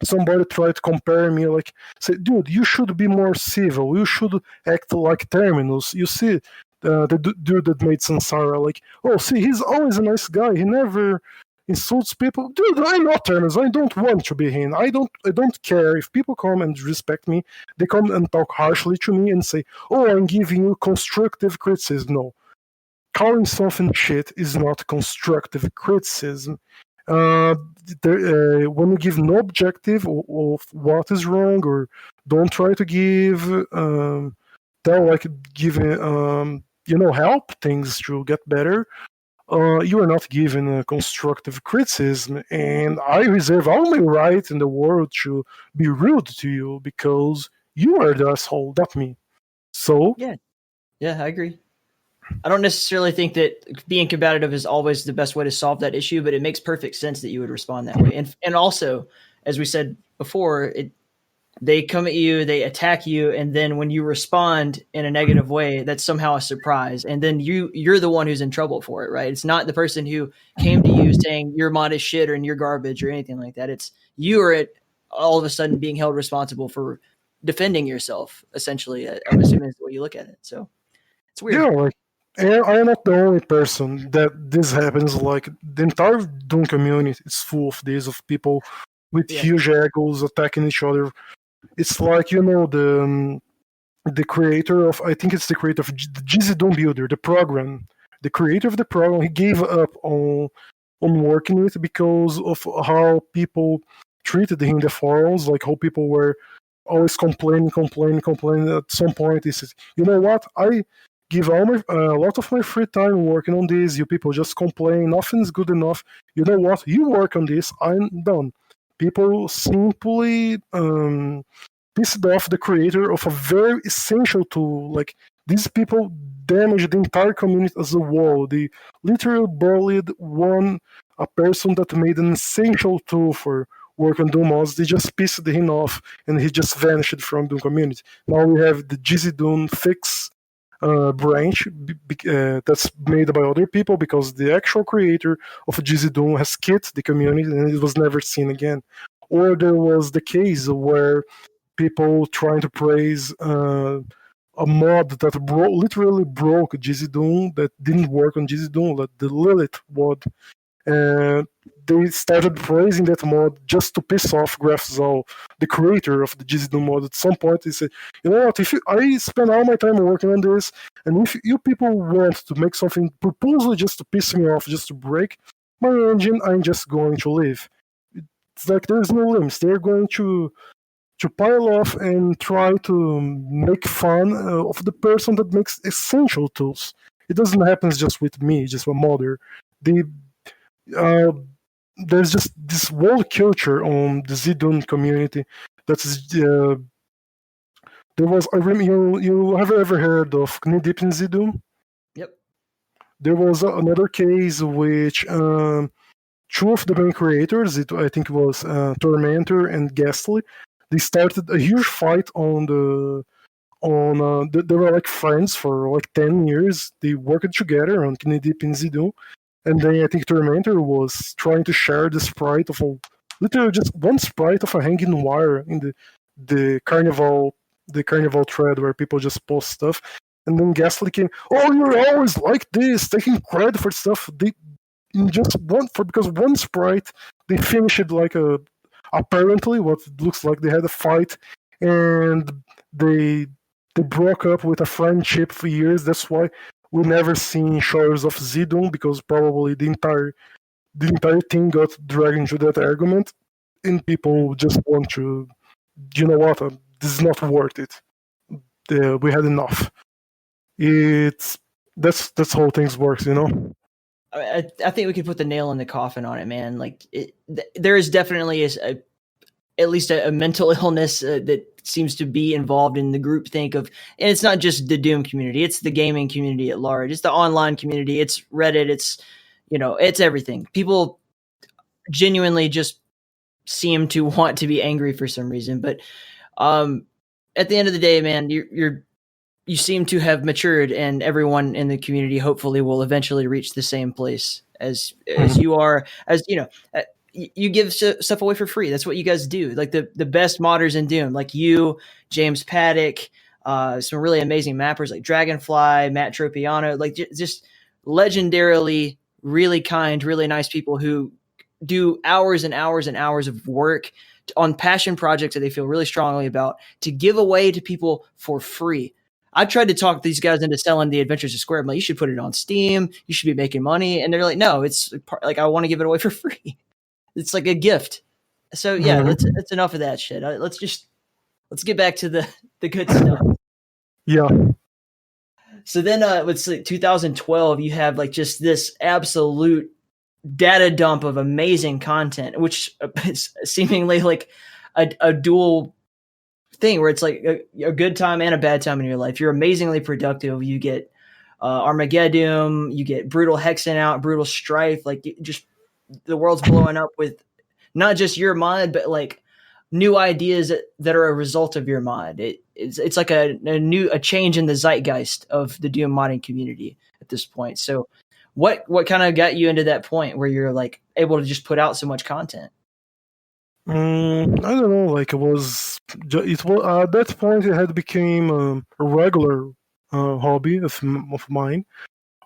S2: somebody tried to compare me, like, say, dude, you should be more civil. You should act like Terminus. You see, the dude that made Sansara, like, oh, see, he's always a nice guy. He never insults people. Dude, I'm not Terminus. I don't want to be him. I don't care if people come and respect me. They come and talk harshly to me and say, oh, I'm giving you constructive criticism. No, calling something shit is not constructive criticism. Uh, when you give no objective of what is wrong, or don't try to give, tell, like, giving, help things to get better, you are not given a constructive criticism. And I reserve all my right in the world to be rude to you because you are the asshole, not me. So,
S1: Yeah, I agree. I don't necessarily think that being combative is always the best way to solve that issue, but it makes perfect sense that you would respond that way. And also, as we said before, they come at you, they attack you, and then when you respond in a negative way, that's somehow a surprise, and then you're the one who's in trouble for it, right? It's not the person who came to you saying your mod is shit or you're garbage or anything like that. It's you are all of a sudden being held responsible for defending yourself. Essentially, I'm assuming that's the way you look at it. So it's weird.
S2: yeah, like, and I am not the only person that this happens. Like, the entire Doom community is full of this, of people with huge egos attacking each other. It's like, the creator of, I think it's the creator of the GZ Doom Builder, the program. The creator of the program, he gave up on working with it because of how people treated him in the forums, like how people were always complaining. At some point, he said, "You know what? I give a lot of my free time working on this. You people just complain. Nothing's good enough. You know what? You work on this. I'm done." People simply pissed off the creator of a very essential tool. Like, these people damaged the entire community as a whole. They literally bullied a person that made an essential tool for work on Doom mods. They just pissed him off, and he just vanished from Doom community. Now we have the GZ Doom fix branch that's made by other people, because the actual creator of GZ Doom has quit the community and it was never seen again. Or there was the case where people trying to praise a mod that literally broke GZ Doom, that didn't work on GZ Doom, like the Lilith mod. And they started praising that mod just to piss off GraphZal, the creator of the GZ Doom mod. At some point, he said, "You know what? I spend all my time working on this, and if you people want to make something purposely just to piss me off, just to break my engine, I'm just going to leave." It's like there's no limits. They're going to pile off and try to make fun of the person that makes essential tools. It doesn't happen just with me, just a modder. Uh, there's just this whole culture on the ZDoom community that is. There was. You have ever heard of Knee Deep in ZDoom?
S1: Yep.
S2: There was another case which two of the main creators, I think it was Tormentor and Ghastly, they started a huge fight they were like friends for like 10 years. They worked together on Knee Deep in ZDoom. And then I think Tormentor was trying to share the sprite of literally just one sprite of a hanging wire in the carnival thread where people just post stuff. And then Ghastly came, "Oh, you're always like this, taking credit for stuff." They just because one sprite, they finished like apparently what looks like they had a fight, and they broke up with a friendship for years. That's why we never seen Shores of ZDoom, because probably the entire thing got dragged into that argument, and people just want to, you know what, this is not worth it. We had enough. That's how things works, you know.
S1: I think we could put the nail in the coffin on it, man. Like there is definitely at least a mental illness that seems to be involved in the group think of, and it's not just the Doom community, it's the gaming community at large. It's the online community, it's Reddit, it's, it's everything. People genuinely just seem to want to be angry for some reason. But at the end of the day, man, you seem to have matured, and everyone in the community hopefully will eventually reach the same place as you are, as you know. You give stuff away for free. That's what you guys do. Like the best modders in Doom, like you, James Paddock, some really amazing mappers like Dragonfly, Matt Tropiano, like just legendarily really kind, really nice people who do hours and hours and hours of work on passion projects that they feel really strongly about to give away to people for free. I tried to talk these guys into selling the Adventures of Square. I'm like, you should put it on Steam. You should be making money. And they're like, no, it's like, I want to give it away for free. It's like a gift. So yeah, that's enough of that shit. Let's get back to the good stuff.
S2: Yeah.
S1: So then, let's say 2012, you have like just this absolute data dump of amazing content, which is seemingly like a dual thing where it's like a good time and a bad time in your life. You're amazingly productive. You get Armageddon, you get Brutal Hexen out, Brutal Strife, like just the world's blowing up with not just your mod, but like new ideas that are a result of your mod. It's like a change in the zeitgeist of the Doom modding community at this point. So what kind of got you into that point where you're like able to just put out so much content?
S2: I don't know. Like it was at that point it had became a regular hobby of mine.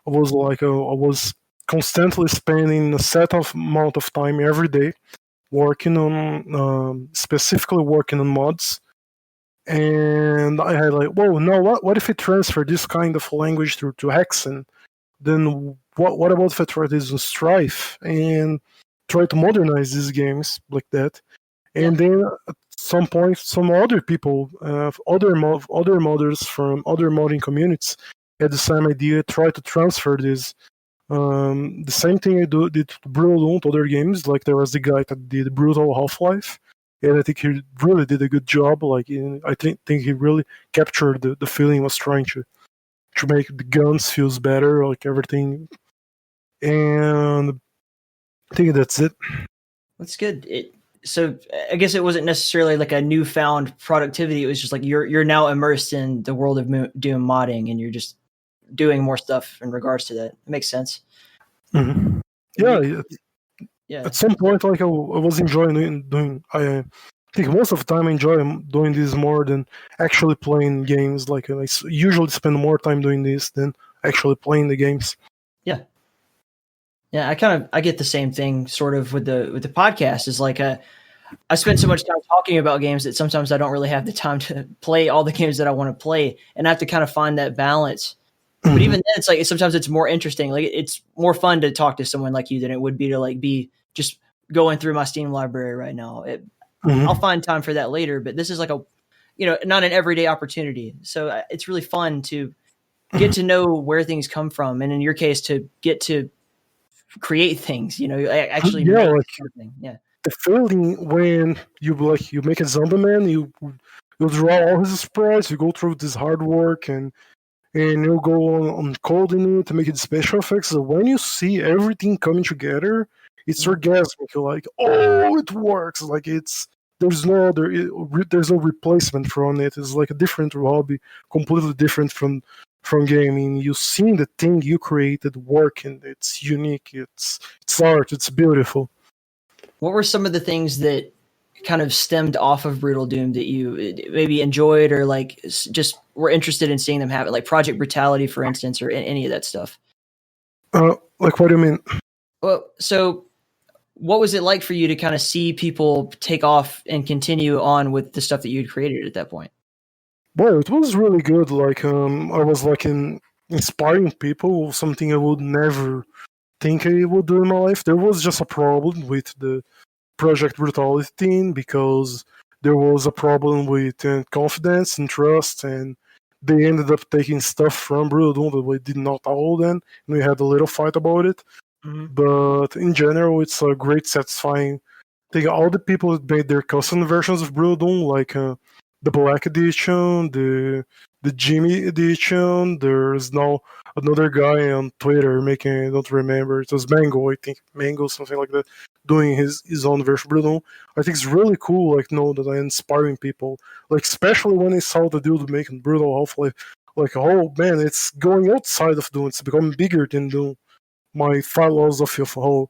S2: I was constantly spending a set of amount of time every day working on specifically working on mods. And I had like, whoa, no, what if I transfer this kind of language to Hexen? Then what about if I try this in Strife and try to modernize these games like that? And then at some point, some other people, other modders from other modding communities had the same idea, try to transfer this. The same thing did to Brutal Doom to other games. Like there was the guy that did Brutal Half-Life, and I think he really did a good job. Like I think he really captured the feeling he was trying to make the guns feels better, like everything. And I think that's it.
S1: That's good. So I guess it wasn't necessarily like a newfound productivity. It was just like you're now immersed in the world of Doom modding, and you're just doing more stuff in regards to that. It makes sense.
S2: Mm-hmm. Yeah. At some point, like I was enjoying doing. I think most of the time I enjoy doing this more than actually playing games. Like I usually spend more time doing this than actually playing the games.
S1: Yeah. Yeah, I get the same thing sort of with the podcast. Is like I spend so much time talking about games that sometimes I don't really have the time to play all the games that I want to play, and I have to kind of find that balance. But even then, it's like sometimes it's more interesting. Like it's more fun to talk to someone like you than it would be to like be just going through my Steam library right now. I'll find time for that later, but this is like not an everyday opportunity. So it's really fun to get to know where things come from, and in your case, to get to create things. Actually, make something. Yeah.
S2: The feeling when you make a zombie man, you draw all his sprites, you go through this hard work and you go on coding it to make it special effects. So when you see everything coming together, it's orgasmic. You're like, oh, it works. Like there's no replacement from it. It's like a different hobby, completely different from gaming. You seeing the thing you created working. It's unique. It's art. It's beautiful.
S1: What were some of the things that kind of stemmed off of Brutal Doom that you maybe enjoyed or like just were interested in seeing them have it, like Project Brutality, for instance, or any of that stuff?
S2: Like what do you mean?
S1: Well, so what was it like for you to kind of see people take off and continue on with the stuff that you'd created at that point?
S2: Well, it was really good. Like I was like inspiring people, something I would never think I would do in my life. There was just a problem with the Project Brutality thing because there was a problem with confidence and trust, and they ended up taking stuff from Brutal Doom that we did not owe them, and we had a little fight about it. But in general, it's a great satisfying thing. All the people that made their custom versions of Brutal Doom, like the Black Edition, the Jimmy Edition. There's now another guy on Twitter making, I don't remember, it was Mango, I think, Mango, something like that, doing his own version of Brutal. I think it's really cool, like, know that I'm inspiring people, like, especially when I saw the dude making Brutal Half-Life, like, oh man, it's going outside of Doom, it's becoming bigger than Doom. my philosophy of how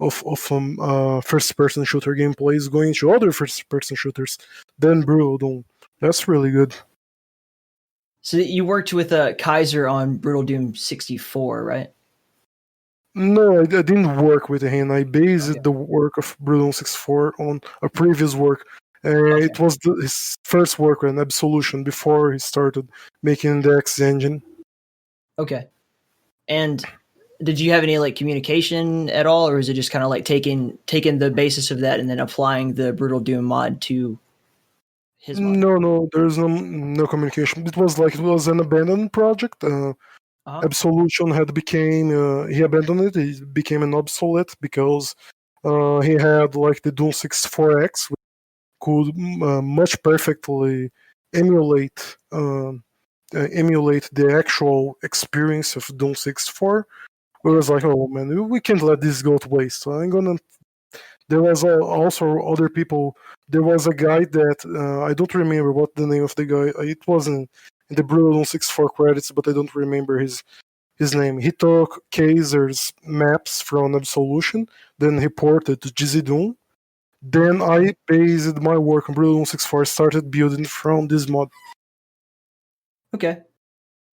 S2: of first-person shooter gameplay is going to other first-person shooters than Brutal Doom. That's really good.
S1: So you worked with Kaiser on Brutal Doom 64, right?
S2: No, I didn't work with him. I based
S1: Okay.
S2: the work of Brutal 64 on a previous work.
S1: Okay.
S2: It was his first work on Absolution before he started making the X engine.
S1: Okay. And did you have any like communication at all, or is it just kind of like taking the basis of that and then applying the Brutal Doom mod to his mod?
S2: No, there's no communication. It was an abandoned project.
S1: Uh-huh.
S2: Absolution had became he abandoned it. It became an obsolete because he had like the Doom 64X, which could much perfectly emulate emulate the actual experience of Doom 64. We was like, oh man, we can't let this go to waste. So I'm gonna. There was also other people. There was a guy that I don't remember what the name of the guy. It wasn't in the Brutal 64 credits, but I don't remember his name. He took Kaiser's maps from Absolution, then he ported to GZ Doom. Then I based my work on Brutal 64, started building from this mod.
S1: Okay.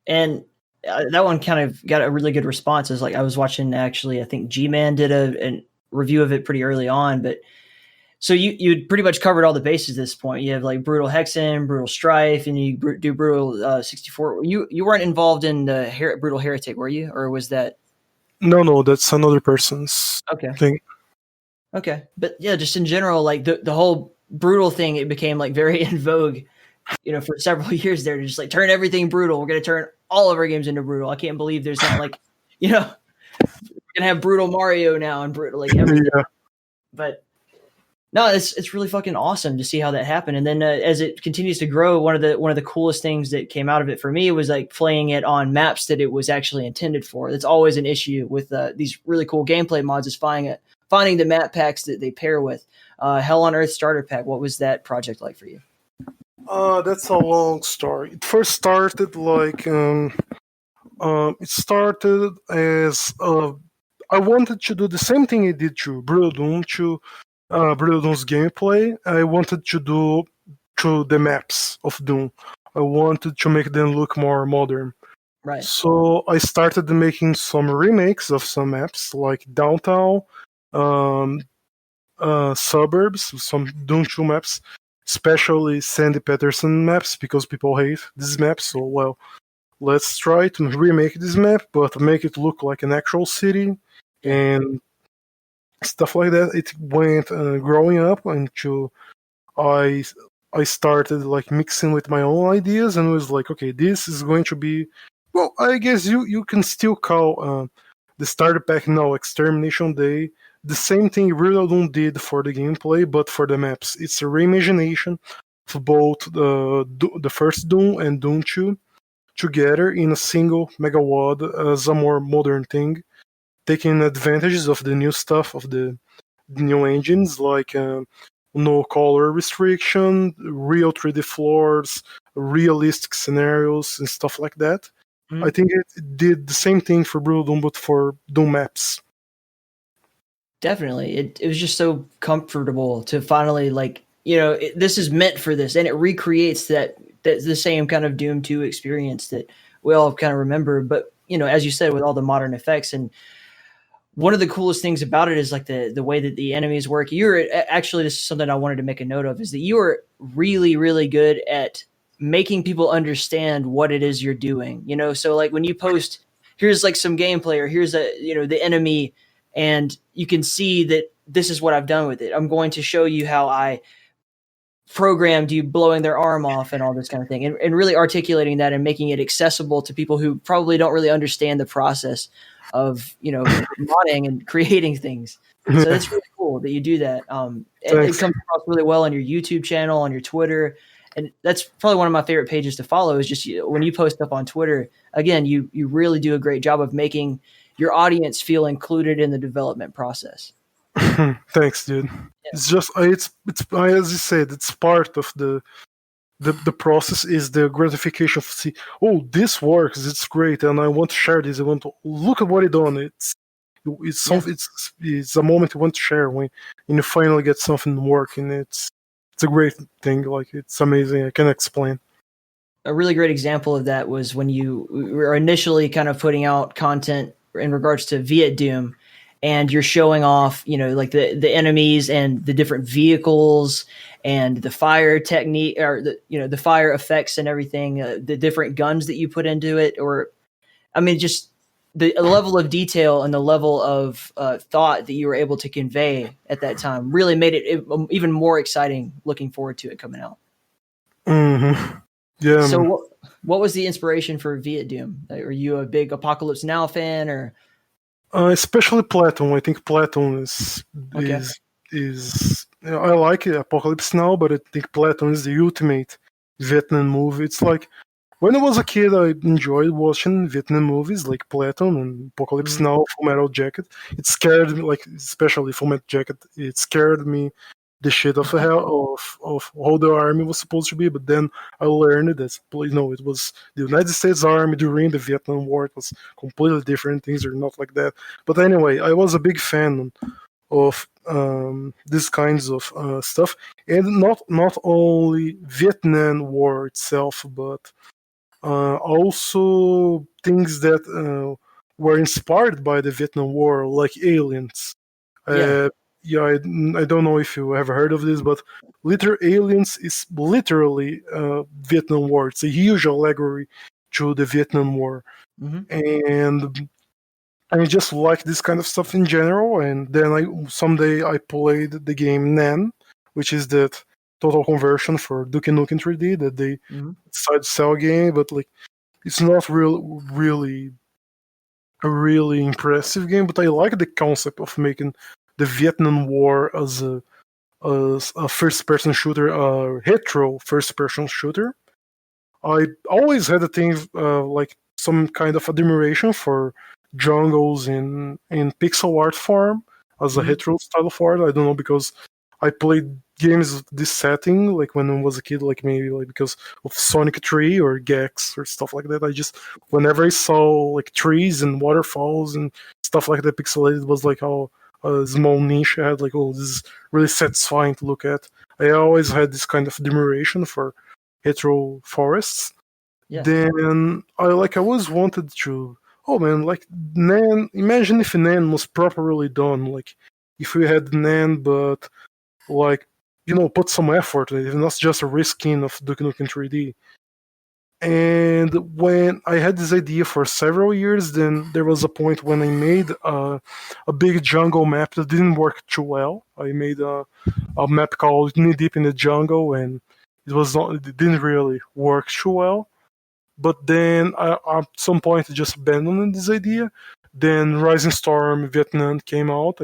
S1: And that one kind of got a really good response. Is like I was watching actually, I think G-Man did a review of it pretty early on, but so you'd pretty much covered all the bases at this point. You have like Brutal Hexen, Brutal Strife, and you do Brutal 64. You weren't involved in the Brutal Heretic, were you? Or was that?
S2: No, that's another person's
S1: Okay.
S2: thing.
S1: Okay. But yeah, just in general, like the whole Brutal thing, it became like very in vogue, for several years there to just like turn everything brutal. We're going to turn all of our games into brutal. I can't believe there's not like, we're going to have Brutal Mario now and brutal, like everything.
S2: Yeah.
S1: But no, it's really fucking awesome to see how that happened. And then as it continues to grow, one of the coolest things that came out of it for me was like playing it on maps that it was actually intended for. That's always an issue with these really cool gameplay mods is finding the map packs that they pair with. Hell on Earth starter pack. What was that project like for you?
S2: That's a long story. It first started it started as I wanted to do the same thing I did to Brutal Doom to Brutal Doom's gameplay. I wanted to do through the maps of Doom. I wanted to make them look more modern.
S1: Right.
S2: So I started making some remakes of some maps like Downtown, um, Suburbs, some Doom 2 maps, especially Sandy Patterson maps because people hate this map. So, well, let's try to remake this map, but make it look like an actual city and stuff like that. It went growing up until I I started like mixing with my own ideas and was like, okay, this is going to be well. I guess you can still call the starter pack now Extermination Day the same thing Brutal Doom did for the gameplay, but for the maps. It's a reimagination of both the first Doom and Doom 2 together in a single megawad as a more modern thing, taking advantages of the new stuff of the new engines like no color restriction, real 3D floors, realistic scenarios, and stuff like that.
S1: Mm-hmm.
S2: I think it did the same thing for Brutal Doom, but for Doom maps.
S1: Definitely. It was just so comfortable to finally this is meant for this, and it recreates that the same kind of Doom 2 experience that we all kind of remember, but as you said, with all the modern effects. And one of the coolest things about it is like the way that the enemies work. You're actually, this is something I wanted to make a note of, is that you are really, really good at making people understand what it is you're doing. So like when you post, here's like some gameplay, or here's the enemy, and you can see that this is what I've done with it. I'm going to show you how I programmed you blowing their arm off and all this kind of thing, and really articulating that and making it accessible to people who probably don't really understand the process of modding and creating things. So that's really cool that you do that. And it comes across really well on your YouTube channel, on your Twitter, and that's probably one of my favorite pages to follow. Is just when you post up on Twitter. Again, you really do a great job of making your audience feel included in the development process.
S2: Thanks, dude. Yeah. It's just it's as you said, it's part of the process is the gratification of see, oh, this works, it's great, and I want to share this. I want to look at what it done. It's a moment you want to share when you finally get something working. It's a great thing. Like, it's amazing. I can't explain.
S1: A really great example of that was when you were initially kind of putting out content in regards to VietDoom, and you're showing off, like the enemies and the different vehicles and the fire technique, or the fire effects and everything, the different guns that you put into it, or I mean, just the level of detail and the level of thought that you were able to convey at that time really made it even more exciting. Looking forward to it coming out.
S2: Mm-hmm. Yeah.
S1: So what was the inspiration for VietDoom? Are you a big Apocalypse Now fan, or?
S2: Especially Platon. I think Platon
S1: Okay.
S2: is I like Apocalypse Now, but I think Platon is the ultimate Vietnam movie. It's like, when I was a kid, I enjoyed watching Vietnam movies like Platon and Apocalypse Now, Full Metal Jacket. It scared me, like, especially Full Metal Jacket. It scared me the shit of hell of how the army was supposed to be. But then I learned that it was the United States Army during the Vietnam War. It was completely different. Things are not like that. But anyway, I was a big fan of these kinds of stuff, and not only Vietnam War itself, but also things that were inspired by the Vietnam War, like aliens.
S1: Yeah.
S2: Yeah, I don't know if you ever heard of this, but Liter Aliens is literally Vietnam War. It's a huge allegory to the Vietnam War.
S1: Mm-hmm.
S2: And I just like this kind of stuff in general. And then someday I played the game Nan, which is that total conversion for Duke Nukem 3D that they decided to sell a game, but like, it's not really a really impressive game. But I like the concept of making the Vietnam War as a first-person shooter, a retro first-person shooter. I always had a thing, like some kind of admiration for jungles in pixel art form as a retro style of art. I don't know, because I played games with this setting like when I was a kid, like maybe like because of Sonic 3 or Gex or stuff like that. I just, whenever I saw like trees and waterfalls and stuff like that pixelated, it was like, oh, a small niche I had, like, oh, this is really satisfying to look at. I always had this kind of admiration for retro forests.
S1: Yeah.
S2: Then I always wanted to, oh man, like Nan, imagine if Nan was properly done, like if we had Nan but like, put some effort in it, not just a reskin of Duke Nukem 3D. And when I had this idea for several years, then there was a point when I made a big jungle map that didn't work too well. I made a map called Knee Deep in the Jungle, and it didn't really work too well. But then at some point I just abandoned this idea. Then Rising Storm Vietnam came out.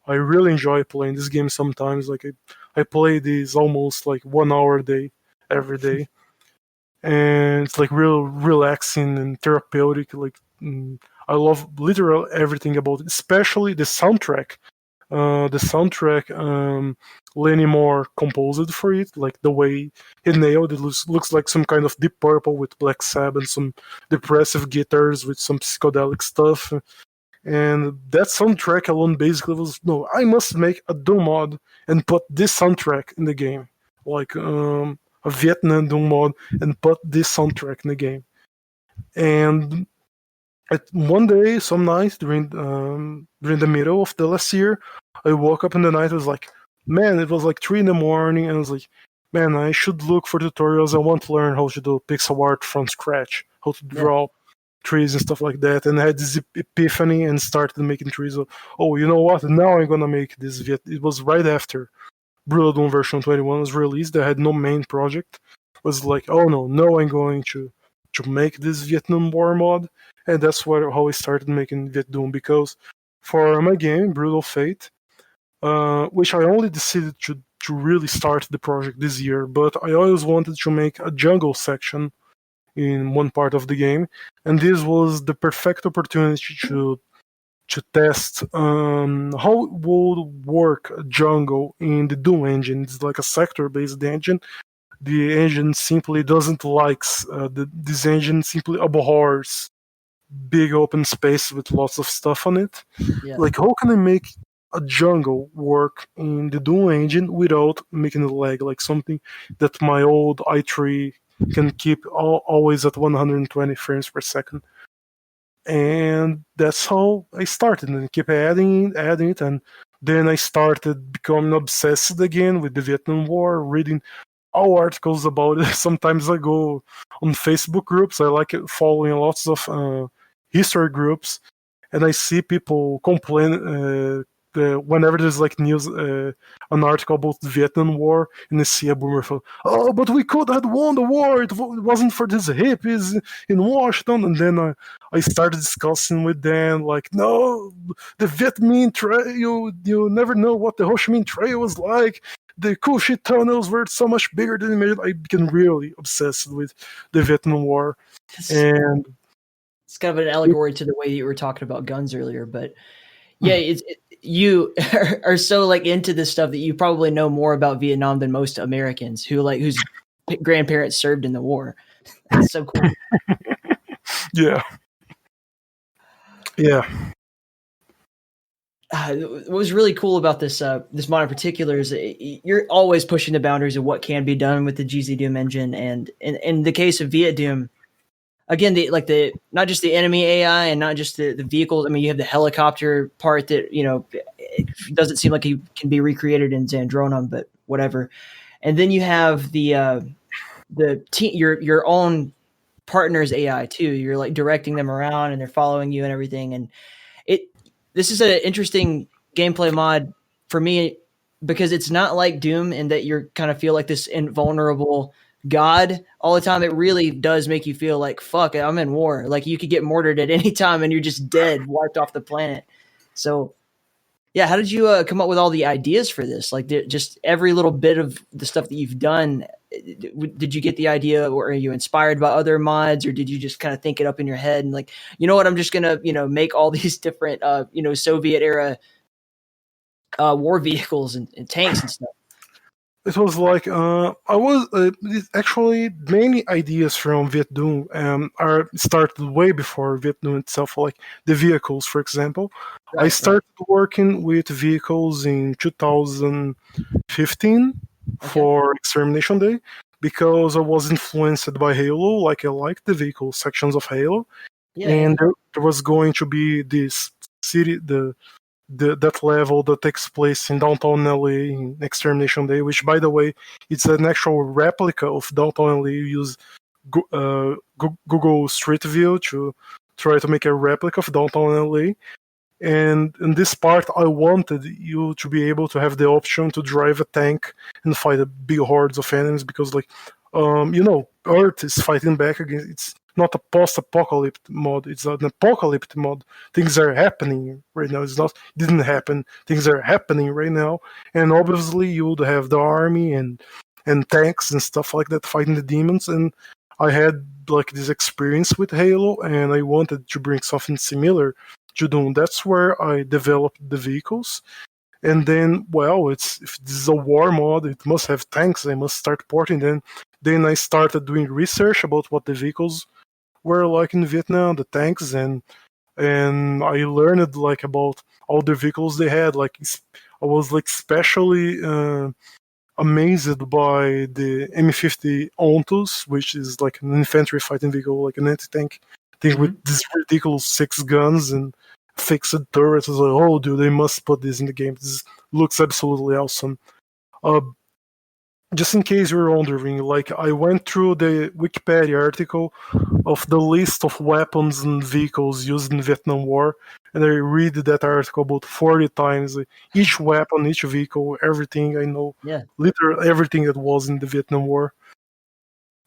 S2: I really enjoy playing this game sometimes. Like, I play this almost like 1 hour a day, every day. And it's like real relaxing and therapeutic. Like, I love literally everything about it, especially the soundtrack. Lenny Moore composed for it, like the way he nailed it. Looks like some kind of Deep Purple with Black Sabbath and some depressive guitars with some psychedelic stuff. And that soundtrack alone basically was, no, I must make a Doom mod and put this soundtrack in the game, like a Vietnam Doom mod, and put this soundtrack in the game. And one day, some night during the middle of the last year, I woke up in the night. I was like, man, it was like 3 in the morning, and I was like, man, I should look for tutorials. I want to learn how to do pixel art from scratch, how to draw trees and stuff like that. And I had this epiphany and started making trees. Oh, you know what? Now I'm gonna make this It was right after Brutal Doom version 21 was released. I had no main project. It was like, oh no, now I'm going to make this Vietnam War mod. And that's how I started making VietDoom, because for my game, Brutal Fate, which I only decided to really start the project this year, but I always wanted to make a jungle section in one part of the game, and this was the perfect opportunity to test how it would work a jungle in the Doom engine. It's like a sector-based engine. The engine simply doesn't like this engine simply abhors big open space with lots of stuff on it.
S1: Yeah.
S2: Like, how can I make a jungle work in the Doom engine without making it lag? Like something that my old i3 can keep always at 120 frames per second. And that's how I started, and keep adding it, and then I started becoming obsessed again with the Vietnam War, reading all articles about it. Sometimes I go on Facebook groups. I like following lots of history groups, and I see people complain whenever there's like news, an article about the Vietnam War, and I see a boomer from, "Oh, but we could have won the war. It wasn't for these hippies in Washington." And then I started discussing with them, like, "No, the Viet Minh Trail. You never know what the Ho Chi Minh Trail was like. The Cu Chi tunnels were so much bigger than imagined." I became really obsessed with the Vietnam War, and
S1: it's kind of an allegory to the way you were talking about guns earlier, but yeah, you are so like into this stuff that you probably know more about Vietnam than most Americans whose grandparents served in the war. That's so cool.
S2: yeah.
S1: What was really cool about this mod in particular is you're always pushing the boundaries of what can be done with the GZDoom engine, and in the case of VietDoom, again, not just the enemy AI and not just the vehicles. I mean, you have the helicopter part that it doesn't seem like it can be recreated in Zandronum, but whatever. And then you have the your own partner's AI too. You're like directing them around and they're following you and everything. And this is an interesting gameplay mod for me because it's not like Doom in that you kind of feel like this invulnerable god all the time. It really does make you feel like, fuck, I'm in war. Like you could get mortared at any time and you're just dead, wiped off the planet. So yeah, how did you come up with all the ideas for this? Like just every little bit of the stuff that you've done, did you get the idea, or are you inspired by other mods, or did you just kind of think it up in your head and like, you know what, I'm just gonna make all these different Soviet era war vehicles and tanks and stuff?
S2: It was like actually many ideas from VietDoom are started way before VietDoom itself. Like the vehicles, for example, I started working with vehicles in 2015 for Extermination Day because I was influenced by Halo. Like I liked the vehicle sections of Halo, and there was going to be this city, that level that takes place in downtown LA in Extermination Day, which, by the way, it's an actual replica of downtown LA. You use Google Street View to try to make a replica of downtown LA. And in this part, I wanted you to be able to have the option to drive a tank and fight a big hordes of enemies because, like, Earth is fighting back against. It's not a post-apocalypse mod. It's an apocalyptic mod. Things are happening right now. It didn't happen. Things are happening right now, and obviously you would have the army and tanks and stuff like that fighting the demons. And I had like this experience with Halo, and I wanted to bring something similar to Doom. That's where I developed the vehicles. And then, well, if this is a war mod, it must have tanks. I must start porting them. Then I started doing research about what the vehicles were like in Vietnam, the tanks, and I learned like about all the vehicles they had. Like I was like especially amazed by the M50 Ontos, which is like an infantry fighting vehicle, like an anti-tank thing with these ridiculous 6 guns and fixed turrets. I was like, oh, dude, they must put this in the game. This looks absolutely awesome. Just in case you're wondering, like I went through the Wikipedia article of the list of weapons and vehicles used in the Vietnam War, and I read that article about 40 times. Each weapon, each vehicle, everything I know, literally everything that was in the Vietnam War.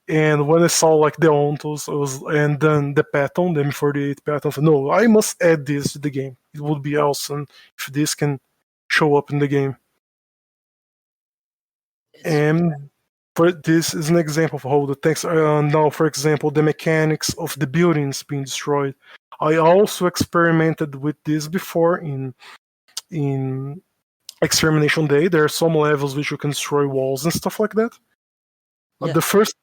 S2: And when I saw like the Ontos, and then the Patton, the M48 Patton, I said, no, I must add this to the game. It would be awesome if this can show up in the game. And this is an example of how the tanks are now, for example, the mechanics of the buildings being destroyed. I also experimented with this before in Extermination Day. There are some levels which you can destroy walls and stuff like that. On the first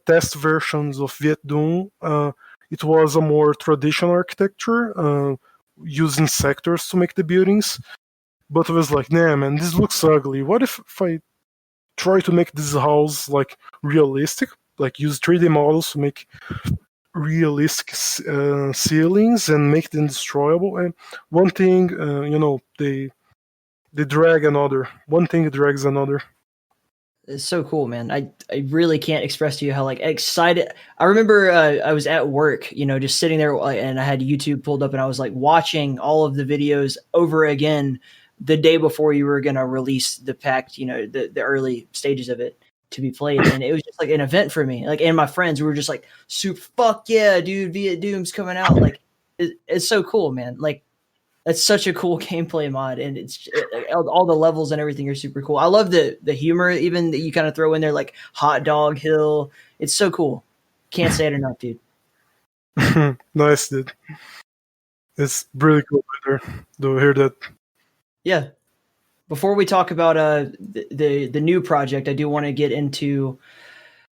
S2: test versions of VietDoom, it was a more traditional architecture, using sectors to make the buildings. But I was like, nah, man, this looks ugly. What if I try to make this house like realistic, like use 3D models to make realistic ceilings and make them destroyable? And one thing, they drag another. One thing drags another.
S1: It's so cool, man. I really can't express to you how like excited. I remember I was at work, just sitting there, and I had YouTube pulled up, and I was like watching all of the videos over again the day before you were gonna release the packed, the early stages of it to be played, and it was just like an event for me. Like, and my friends, we were just like, "Super, fuck yeah, dude! VietDoom's coming out!" Like, it's so cool, man. Like, that's such a cool gameplay mod, and all the levels and everything are super cool. I love the humor even that you kind of throw in there, like Hot Dog Hill. It's so cool. Can't say it enough, dude.
S2: Nice, dude. It's really cool to hear that.
S1: Yeah. Before we talk about the new project, I do want to get into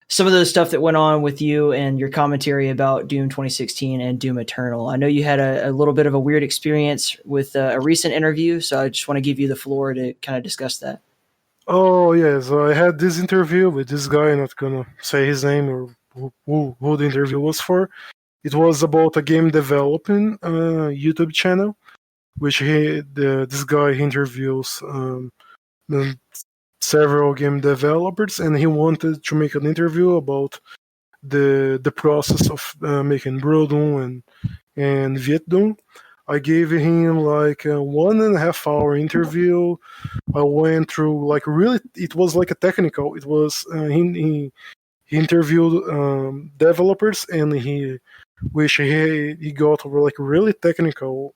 S1: some of the stuff that went on with you and your commentary about Doom 2016 and Doom Eternal. I know you had a little bit of a weird experience with a recent interview, so I just want to give you the floor to kind of discuss that.
S2: Oh yeah, so I had this interview with this guy. I'm not gonna say his name or who the interview was for. It was about a game developing YouTube channel, which this guy interviews several game developers, and he wanted to make an interview about the process of making Brutality and VietDoom. I gave him like a 1.5 hour interview. I went through like really, it was like a technical. It was he interviewed developers, and he got like really technical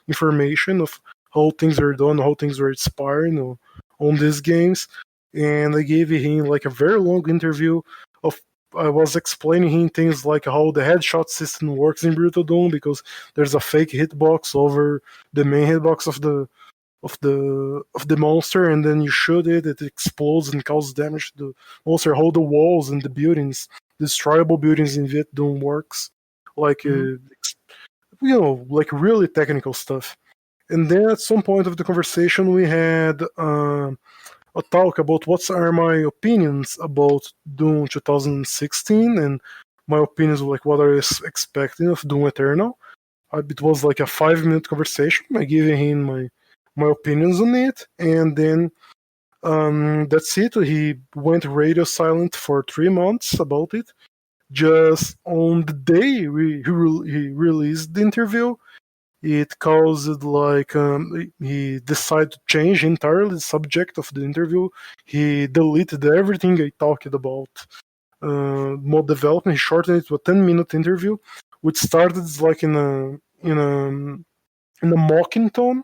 S2: information of how things are done, how things are inspiring on these games. And I gave him like a very long interview of I was explaining him things like how the headshot system works in Brutal Doom, because there's a fake hitbox over the main hitbox of the monster, and then you shoot it, it explodes and causes damage to the monster. How the walls and the buildings, destroyable buildings in VietDoom works, like like really technical stuff. And then at some point of the conversation, we had a talk about what are my opinions about Doom 2016 and my opinions of like what I was expecting of Doom Eternal. It was like a 5-minute conversation. I gave him my opinions on it, and then that's it. He went radio silent for 3 months about it. Just on the day he released the interview, it caused like he decided to change entirely the subject of the interview. He deleted everything I talked about mod development. He shortened it to a 10-minute interview, which started like in a mocking tone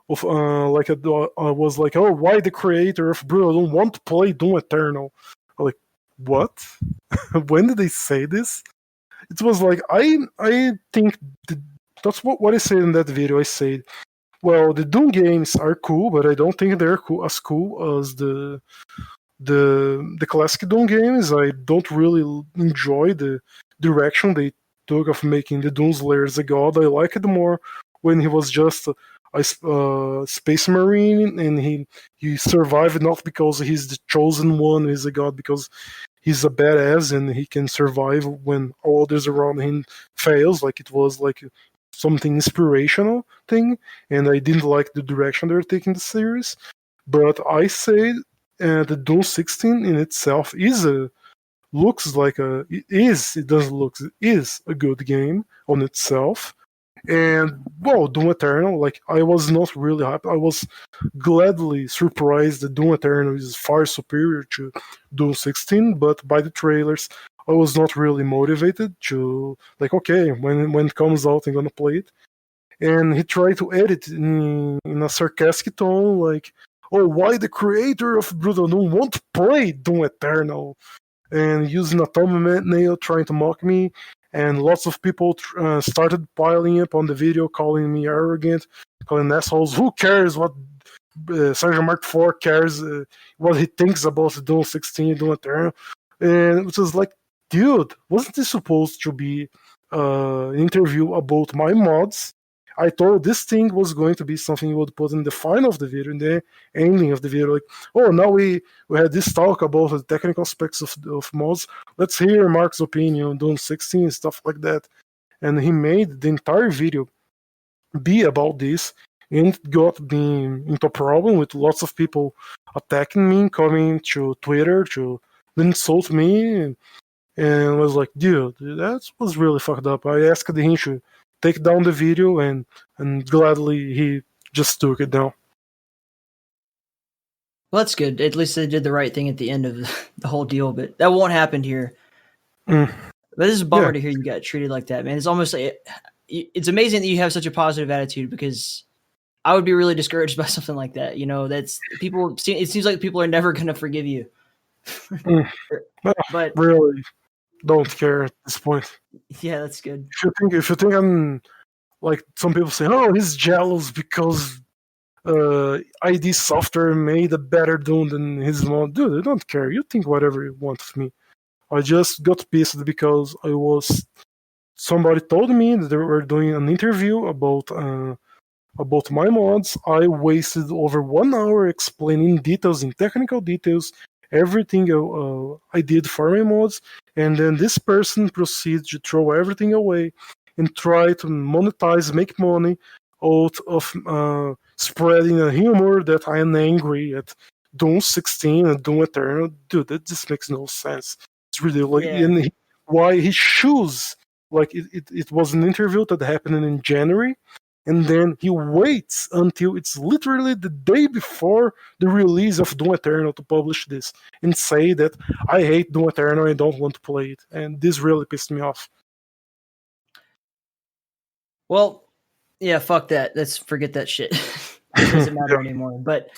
S2: of I was like, oh, why the creator of Brutal won't play Doom Eternal? I'm like, what? When did they say this? It was like I think that's what I said in that video. I said, well, the Doom games are cool, but I don't think they're as cool as the classic Doom games. I don't really enjoy the direction they took of making the Doom Slayer as a god. I like it more when he was just a space marine, and he survived not because he's the chosen one, he's a god, because he's a badass and he can survive when all others around him fails. Like it was like something inspirational thing, and I didn't like the direction they're taking the series. But I say the Doom 16 in itself is a good game on itself. And well, Doom Eternal, like I was not really happy. I was gladly surprised that Doom Eternal is far superior to Doom 16, but by the trailers, I was not really motivated to like, okay, when it comes out, I'm gonna play it. And he tried to edit in a sarcastic tone, like, oh, why the creator of Brutal Doom won't play Doom Eternal? And using a thumbnail trying to mock me, and lots of people started piling up on the video, calling me arrogant, calling assholes. Who cares what Sgt Mark IV cares? What he thinks about Doom 16, Doom Eternal? And it was like, dude, wasn't this supposed to be interview about my mods. I thought this thing was going to be something you would put in the final of the video, in the ending of the video. Like, oh, now we had this talk about the technical specs of mods. Let's hear Mark's opinion on Doom 16, stuff like that. And he made the entire video be about this, and it got me into a problem with lots of people attacking me, coming to Twitter to insult me, and was like, dude, that was really fucked up. I asked him to take down the video, and gladly he just took it down.
S1: Well, that's good. At least they did the right thing at the end of the whole deal, but that won't happen here.
S2: Mm.
S1: But this is a bummer to hear you got treated like that, man. It's almost like it's amazing that you have such a positive attitude, because I would be really discouraged by something like that. You know, that's people. It seems like people are never going to forgive you. But
S2: really don't care at this point.
S1: Yeah, that's good.
S2: If you think I'm like, some people say, oh, he's jealous because ID Software made a better Doom than his mod. Dude, I don't care. You think whatever you want of me. I just got pissed because somebody told me that they were doing an interview about my mods. I wasted over 1 hour explaining details, in technical details, everything I did for my mods, and then this person proceeds to throw everything away and try to monetize, make money out of spreading a humor that I am angry at Doom 16 and Doom Eternal. Dude, that just makes no sense. It's really like, and why he choose, like, it was an interview that happened in January, and then he waits until it's literally the day before the release of Doom Eternal to publish this and say that I hate Doom Eternal and don't want to play it. And this really pissed me off.
S1: Well, yeah, fuck that. Let's forget that shit. It doesn't matter anymore. But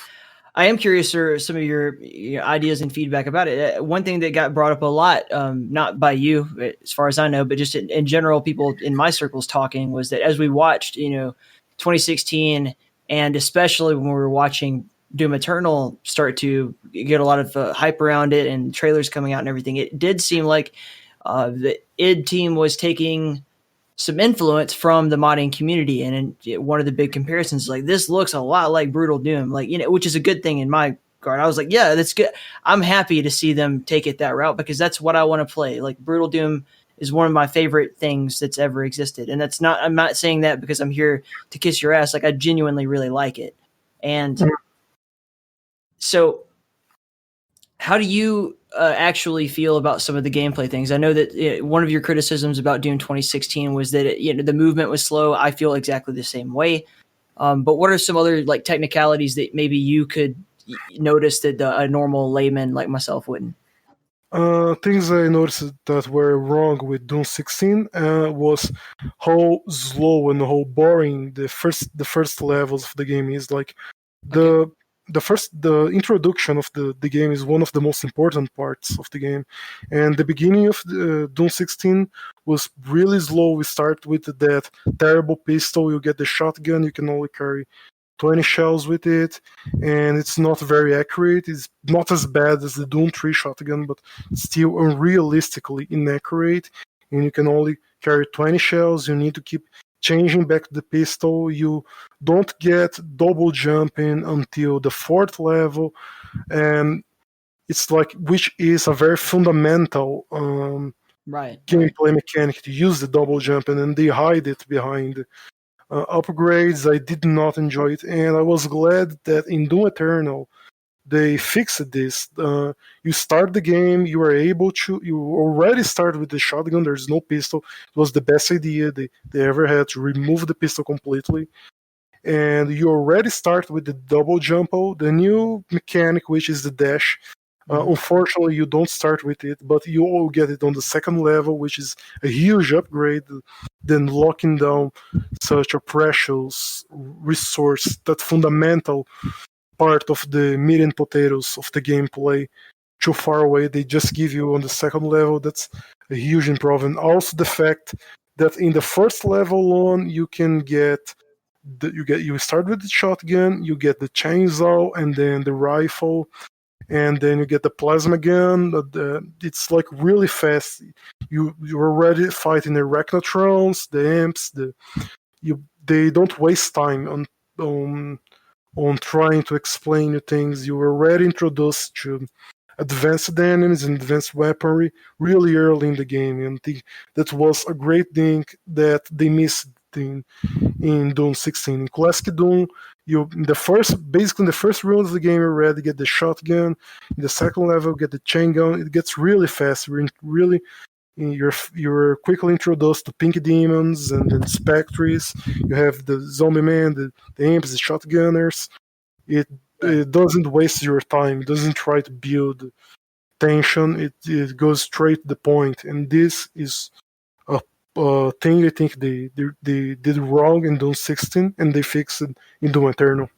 S1: I am curious for some of your ideas and feedback about it. One thing that got brought up a lot, not by you, as far as I know, but just in general, people in my circles talking, was that as we watched, 2016, and especially when we were watching Doom Eternal start to get a lot of hype around it and trailers coming out and everything, it did seem like the id team was taking some influence from the modding community. And one of the big comparisons, like, this looks a lot like Brutal Doom, like, which is a good thing in my regard. I was like, yeah, that's good. I'm happy to see them take it that route, because that's what I want to play. Like, Brutal Doom is one of my favorite things that's ever existed. And I'm not saying that because I'm here to kiss your ass. Like, I genuinely really like it. And so how do you actually feel about some of the gameplay things? I know that one of your criticisms about Doom 2016 was that the movement was slow. I feel exactly the same way. But what are some other like technicalities that maybe you could notice that a normal layman like myself wouldn't?
S2: Things I noticed that were wrong with Doom 16 was how slow and how boring the first levels of the game is. Like, the introduction of the game is one of the most important parts of the game, and the beginning of Doom 16 was really slow. We start with that terrible pistol. You get the shotgun. You can only carry 20 shells with it, and it's not very accurate. It's not as bad as the Doom 3 shotgun, but still unrealistically inaccurate, and you can only carry 20 shells. You need to keep changing back the pistol. You don't get double jumping until the 4th level, and it's like, which is a very fundamental gameplay mechanic, to use the double jumping, and they hide it behind upgrades. I did not enjoy it, and I was glad that in Doom Eternal they fixed this. You start the game, you already start with the shotgun. There's no pistol. It was the best idea they ever had, to remove the pistol completely. And you already start with the double jump, the new mechanic, which is the dash. Unfortunately, you don't start with it, but you all get it on the 2nd level, which is a huge upgrade. Then locking down such a precious resource, that fundamental part of the meat and potatoes of the gameplay, too far away. They just give you on the 2nd level. That's a huge improvement. Also, the fact that in the 1st level on, you can get you start with the shotgun, you get the chainsaw, and then the rifle. and then you get the plasma gun. It's like really fast. You're already fighting the Arachnotrons, the imps. They don't waste time on on trying to explain you things. You were already introduced to advanced enemies and advanced weaponry really early in the game, and I think that was a great thing that they missed in Doom 16. In Classic Doom, basically in the first run of the game, you already get the shotgun. In the second level, get the chain gun. It gets really fast. You're quickly introduced to pink demons and then spectres. You have the zombie man, the imps, the shotgunners. It doesn't waste your time. It doesn't try to build tension. It goes straight to the point. And this is a thing I think they did wrong in Doom 16, and they fixed it in Doom Eternal.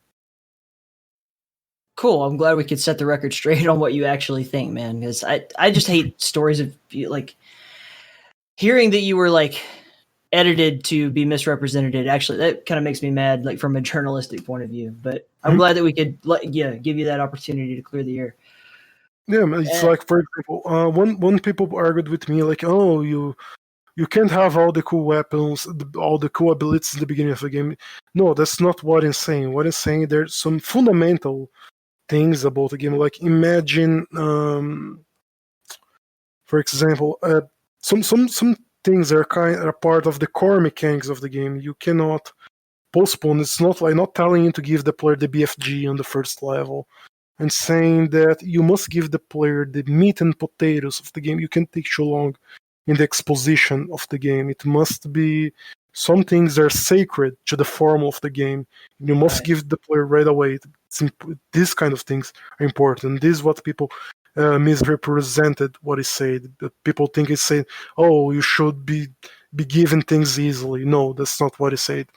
S1: Cool. I'm glad we could set the record straight on what you actually think, man. Because I just hate stories of like hearing that you were like edited to be misrepresented. Actually, that kind of makes me mad, like from a journalistic point of view. But I'm glad that we could, give you that opportunity to clear the air.
S2: Yeah, it's like, for example, one people argued with me like, oh, you can't have all the cool weapons, all the cool abilities in the beginning of the game. No, that's not what I'm saying. What I'm saying, there's some fundamental things about the game. Like imagine, for example, some things are part of the core mechanics of the game. You cannot postpone. It's not like not telling you to give the player the BFG on the first level, and saying that you must give the player the meat and potatoes of the game. You can't take too long in the exposition of the game. It must be some things are sacred to the form of the game. You must give the player right away. These kind of things are important. This is what people misrepresented what he said. People think he said, "Oh, you should be given things easily." No, that's not what he said.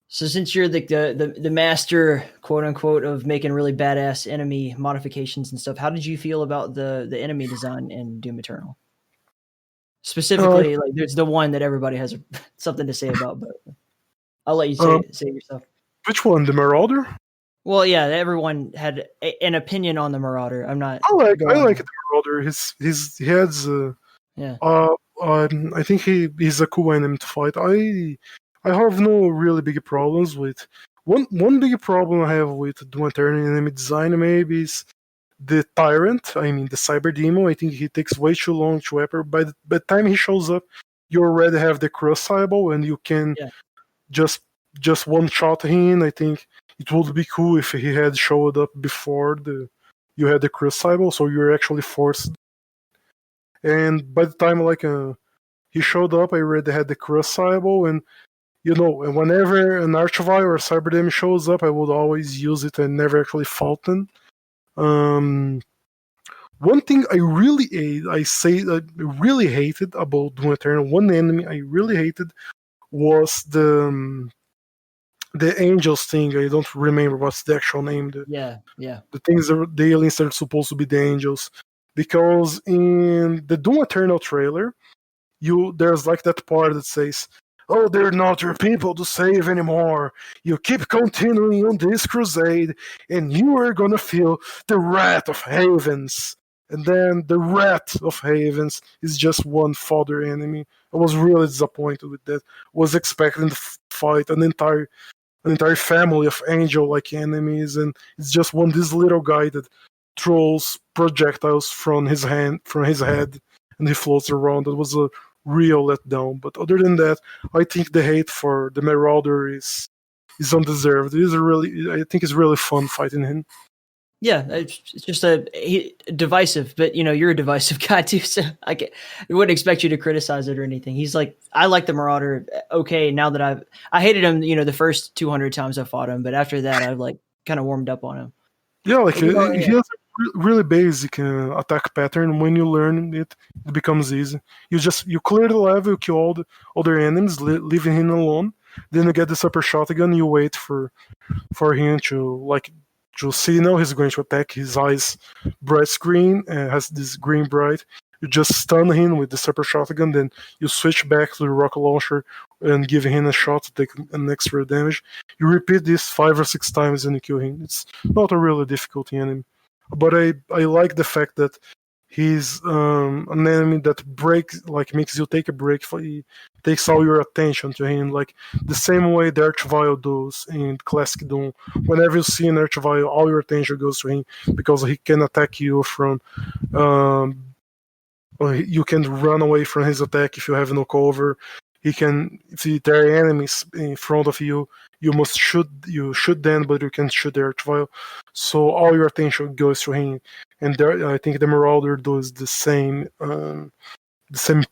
S1: So since you're the master, quote unquote, of making really badass enemy modifications and stuff, how did you feel about the enemy design in Doom Eternal? Specifically, like there's the one that everybody has something to say about, but I'll let you say it yourself.
S2: Which one, the Marauder?
S1: Well, yeah, everyone had an opinion on the Marauder. I'm not.
S2: I like the Marauder. He has. I think he's a cool enemy to fight. I have no really big problems with one big problem I have with Doom Eternal enemy design maybe is the Tyrant. I mean the Cyber Demon. I think he takes way too long to appear. By the time he shows up, you already have the Crucible and you can just one shot him. I think it would be cool if he had showed up before you had the Crucible, so you're actually forced. And by the time he showed up, I already had the Crucible, and and whenever an Archivile or Cyber Demon shows up, I would always use it and never actually fought them. One thing I really hated about Doom Eternal, one enemy I really hated was the angels thing. I don't remember what's the actual name. The things the aliens that are supposed to be the angels, because in the Doom Eternal trailer, there's like that part that says, "Oh, they're not your people to save anymore. You keep continuing on this crusade, and you are gonna feel the wrath of Havens." And then the wrath of Havens is just one fodder enemy. I was really disappointed with that. Was expecting to fight an entire family of angel-like enemies, and it's just this little guy that throws projectiles from his head, and he floats around. That was a real letdown. But other than that, I think the hate for the Marauder is undeserved. I think it's really fun fighting him.
S1: Yeah, it's just divisive, but you're a divisive guy too, so I wouldn't expect you to criticize it or anything. He's like, I like the Marauder. Okay, now that I hated him, the first 200 times I fought him, but after that, I've like kind of warmed up on him.
S2: Yeah, he has a really basic attack pattern. When you learn it, it becomes easy. You clear the level, you kill all the other enemies, leaving him alone. Then you get the super shotgun. You wait for him to see now he's going to attack. His eyes bright screen has this green bright. You just stun him with the super shotgun, then you switch back to the rocket launcher and give him a shot to take an extra damage. You repeat this 5 or 6 times and you kill him. It's not a really difficult enemy. but I like the fact that he's an enemy that breaks, like makes you take a break. He takes all your attention to him, like the same way the Archvile does in Classic Doom. Whenever you see an Archvile, all your attention goes to him because he can attack you from. You can run away from his attack if you have no cover. He can, if there are enemies in front of you, you shoot them, but you can shoot the Archvile. So all your attention goes to him. And there, I think the Marauder does the same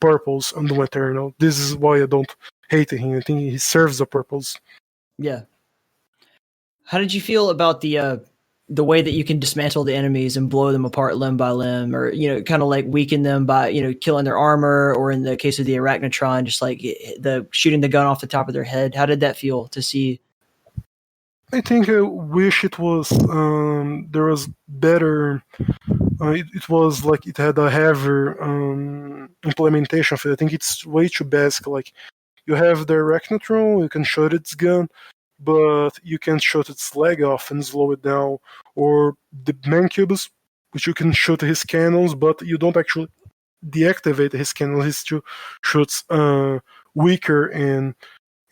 S2: purpose on Doom Eternal. This is why I don't hate him. I think he serves a purpose.
S1: Yeah. How did you feel about the way that you can dismantle the enemies and blow them apart limb by limb, or kind of like weaken them by killing their armor, or in the case of the Arachnotron, just like the shooting the gun off the top of their head? How did that feel to see?
S2: I think I wish it was there was better. It was like it had a heavier implementation of it. I think it's way too basic. Like you have the Arachnotron, you can shoot its gun, but you can shoot its leg off and slow it down. Or the Mancubus, which you can shoot his cannons, but you don't actually deactivate his cannons. He still shoots weaker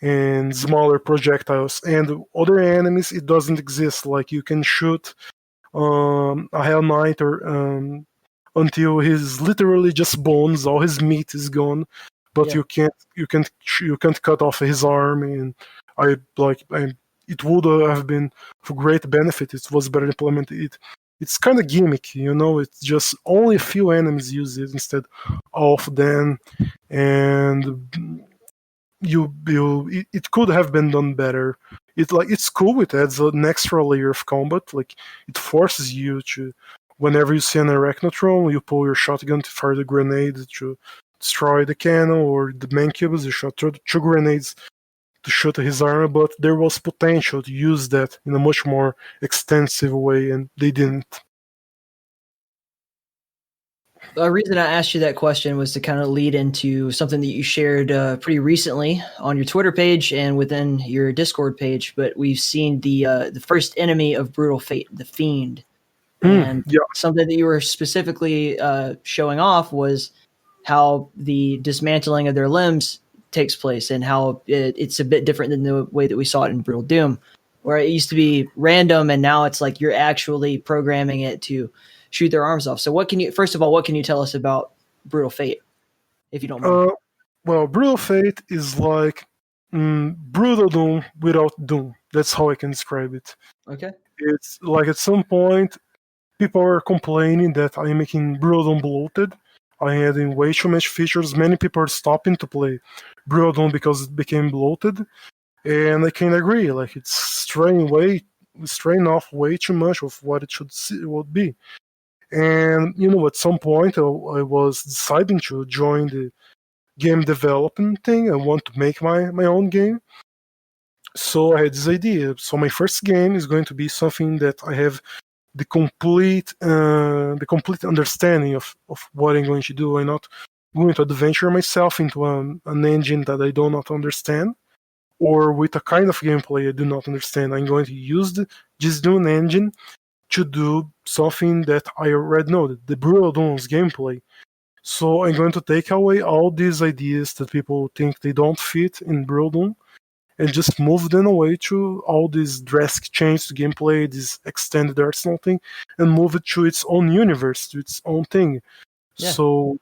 S2: and smaller projectiles. And other enemies, it doesn't exist. Like you can shoot a Hell Knight or until he's literally just bones, all his meat is gone. But you can't cut off his arm, and it would have been for great benefit. It was better implemented. It's kind of gimmicky, It's just only a few enemies use it instead of them, and it could have been done better. It's cool. It adds an extra layer of combat. Like it forces you to, whenever you see an Arachnotron, you pull your shotgun to fire the grenade to destroy the cannon, or the Mancubus, you shot two grenades to shoot his armor. But there was potential to use that in a much more extensive way, and they didn't.
S1: The reason I asked you that question was to kind of lead into something that you shared pretty recently on your Twitter page and within your Discord page. But we've seen the first enemy of Brutal Fate, the Fiend, and something that you were specifically showing off was how the dismantling of their limbs takes place, and how it's a bit different than the way that we saw it in Brutal Doom, where it used to be random, and now it's like you're actually programming it to shoot their arms off. So what can you tell us about Brutal Fate, if you don't mind?
S2: Well, Brutal Fate is like Brutal Doom without Doom. That's how I can describe it.
S1: Okay.
S2: It's like at some point, people are complaining that I'm making Brutal Doom bloated. I'm adding way too much features. Many people are stopping to play Brutal Doom because it became bloated. And I can agree. Like it's straying off way too much of what it would be. And at some point I was deciding to join the game development thing. I want to make my own game. So I had this idea. So my first game is going to be something that I have the complete understanding of what I'm going to do. I'm not going to adventure myself into an engine that I do not understand, or with a kind of gameplay I do not understand. I'm going to use this Dune engine to do something that I already know, the Brutal Doom's gameplay. So I'm going to take away all these ideas that people think they don't fit in Brutal Doom, and just move them away to all these drastic changes to gameplay, this extended arsenal thing, and move it to its own universe, to its own thing. Yeah. So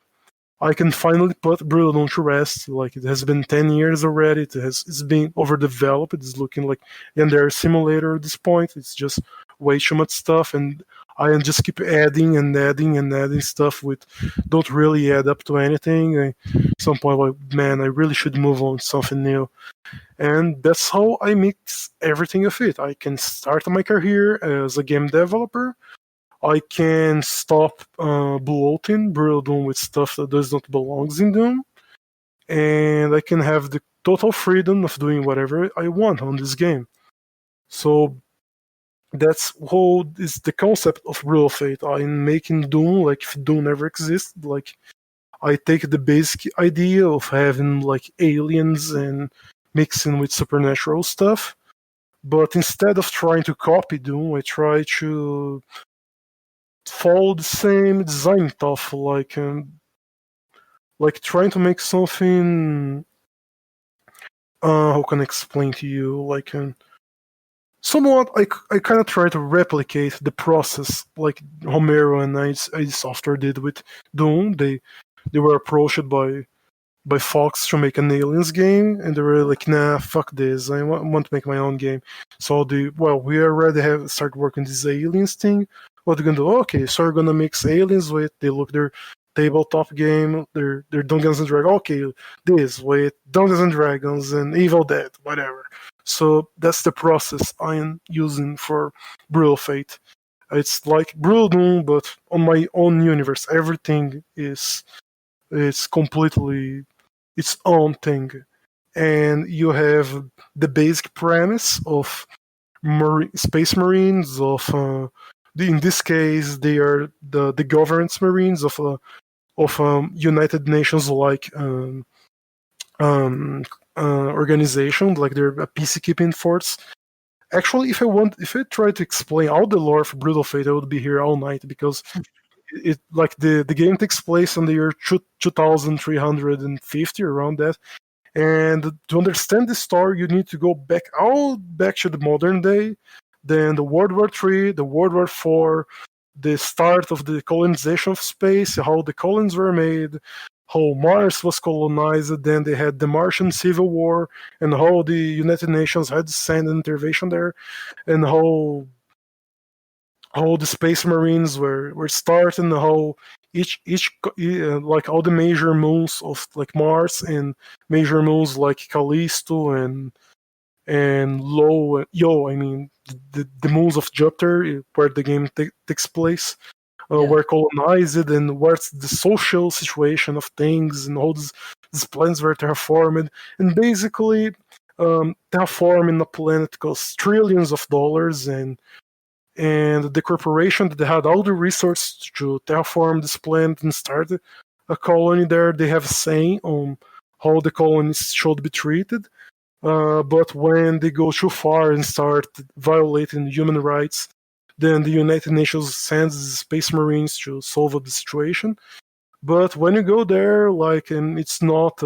S2: I can finally put Brutal Doom to rest. Like it has been 10 years already. It's been overdeveloped. It's looking like an Ender simulator at this point. It's just way too much stuff, and I just keep adding and adding and adding stuff with don't really add up to anything. At some point, like, man, I really should move on to something new. And that's how I mix everything of it. I can start my career as a game developer. I can stop bloating Brutal Doom with stuff that does not belong in Doom. And I can have the total freedom of doing whatever I want on this game. So that's how is the concept of Brutal Fate. I'm making Doom like if Doom never existed. Like I take the basic idea of having like aliens and mixing with supernatural stuff, but instead of trying to copy Doom, I try to follow the same design stuff, like trying to make something. How can I explain to you? Like, somewhat, I kind of try to replicate the process like Romero and ID Software did with Doom. They were approached by Fox to make an Aliens game, and they were like, "Nah, fuck this. I want to make my own game." So we already have started working this Aliens thing. What are we gonna do? Okay, so we're gonna mix Aliens with their tabletop game, their Dungeons and Dragons. Okay, this with Dungeons and Dragons and Evil Dead, whatever. So that's the process I am using for Brutal Fate. It's like Brutal Doom, but on my own universe. Everything is completely its own thing, and you have the basic premise of space marines in this case they are the governance marines of United Nations like um, organization, like they're a peacekeeping force. Actually, if I try to explain all the lore of Brutal Fate, I would be here all night because it like the game takes place in the year 2350, around that. And to understand the story, you need to go back to the modern day, then the World War III, the World War IV, the start of the colonization of space, how the colonies were made, how Mars was colonized, then they had the Martian Civil War, and how the United Nations had to send an intervention there, and how the Space Marines were starting, how like all the major moons of like Mars and major moons like Callisto and I mean the moons of Jupiter, where the game takes place, were colonized, and what's the social situation of things, and how these planets were terraformed, and basically terraforming a planet costs trillions of dollars, and the corporation that had all the resources to terraform this planet and start a colony there, they have a say on how the colonies should be treated. But when they go too far and start violating human rights, then the United Nations sends the Space Marines to solve the situation. But when you go there, like, and it's not,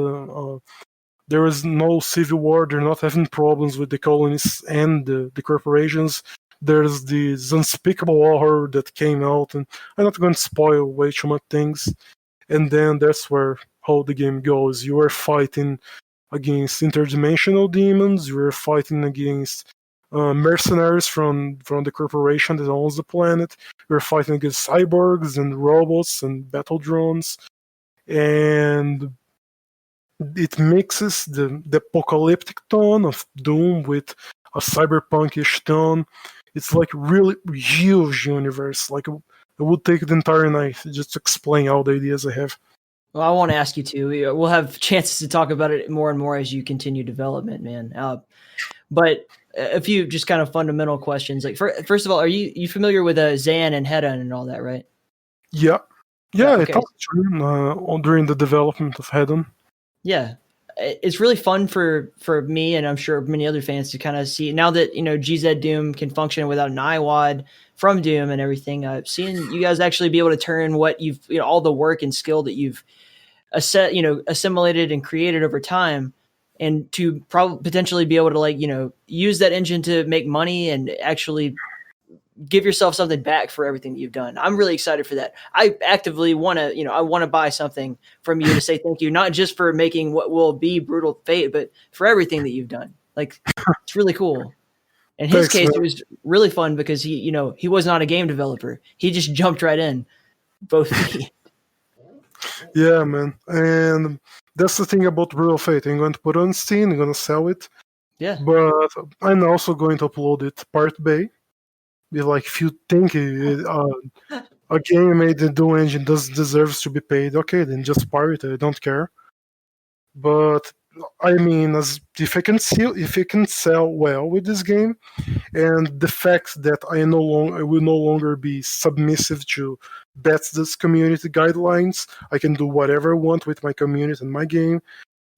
S2: there is no civil war, they're not having problems with the colonies and the corporations. There's this unspeakable horror that came out, and I'm not going to spoil way too much things. And then that's where how the game goes. You are fighting against interdimensional demons. You are fighting against mercenaries from the corporation that owns the planet. You're fighting against cyborgs and robots and battle drones, and it mixes the apocalyptic tone of Doom with a cyberpunkish tone. It's like really huge universe. Like it would take the entire night just to explain all the ideas I have.
S1: Well, I won't ask you to. We'll have chances to talk about it more and more as you continue development, man. But a few just kind of fundamental questions. Like, first of all, are you familiar with Zan and Hedon and all that, right?
S2: Yeah,
S1: Okay.
S2: I talked to him during the development of Hedon.
S1: Yeah, it's really fun for me, and I'm sure many other fans, to kind of see now that GZ Doom can function without an iWAD from Doom and everything. Seeing you guys actually be able to turn what you've all the work and skill that you've assimilated and created over time, and to potentially be able to use that engine to make money and actually give yourself something back for everything that you've done. I'm really excited for that. I actively want to, I want to buy something from you to say thank you, not just for making what will be Brutal Fate, but for everything that you've done. Like, it's really cool. In his case, man, it was really fun because he was not a game developer. He just jumped right in, both feet.
S2: Yeah, man. And that's the thing about Brutal Fate. I'm going to put it on Steam, I'm going to sell it.
S1: Yeah.
S2: But I'm also going to upload it Part Bay. Like, if you think a game made in Doom engine deserves to be paid, okay, then just pirate it. I don't care. But I mean, if I can sell well with this game, and the fact that I will no longer be submissive to Bethesda's community guidelines, I can do whatever I want with my community and my game.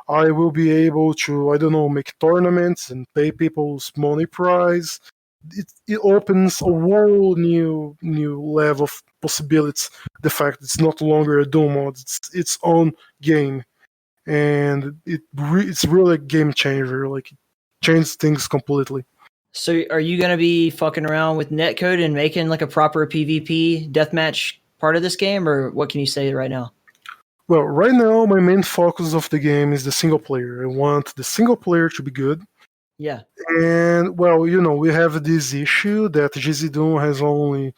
S2: I will be able to, I don't know, make tournaments and pay people's money prize. it opens a whole new level of possibilities. The fact it's not longer a Doom mod, it's its own game, and it's really a game changer. Like, it changed things completely.
S1: So are you going to be fucking around with netcode and making like a proper PvP deathmatch part of this game, or what can you say right now?
S2: Well, right now my main focus of the game is the single player. I want the single player to be good.
S1: Yeah.
S2: And, well, we have this issue that GZ Doom has only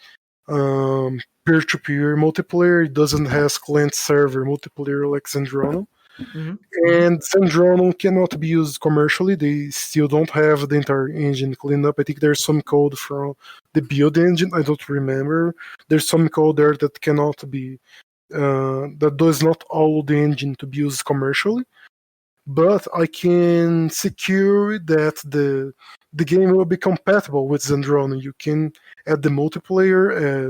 S2: peer-to-peer multiplayer. It doesn't have client server multiplayer like Zendronum.
S1: Mm-hmm.
S2: And Zendronum cannot be used commercially. They still don't have the entire engine cleaned up. I think there's some code from the build engine. I don't remember. There's some code there that cannot be that does not allow the engine to be used commercially. But I can secure that the game will be compatible with Zendronum. You can add the multiplayer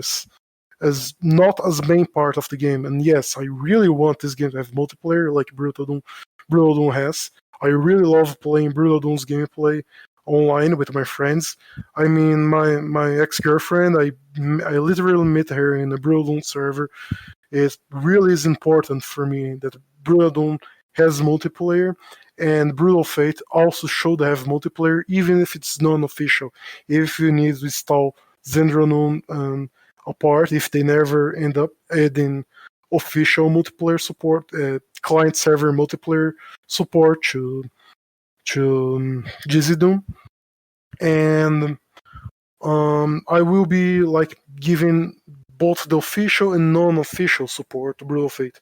S2: as not as main part of the game. And yes, I really want this game to have multiplayer like Brutal Doom has. I really love playing Brutal Doom's gameplay online with my friends. I mean, my ex-girlfriend, I literally met her in a Brutal Doom server. It really is important for me that Brutal Doom has multiplayer, and Brutal Fate also should have multiplayer, even if it's non-official. If you need to install Zendronum apart, if they never end up adding official multiplayer support, client server multiplayer support to GZ Doom, and I will be like giving both the official and non-official support to Brutal Fate.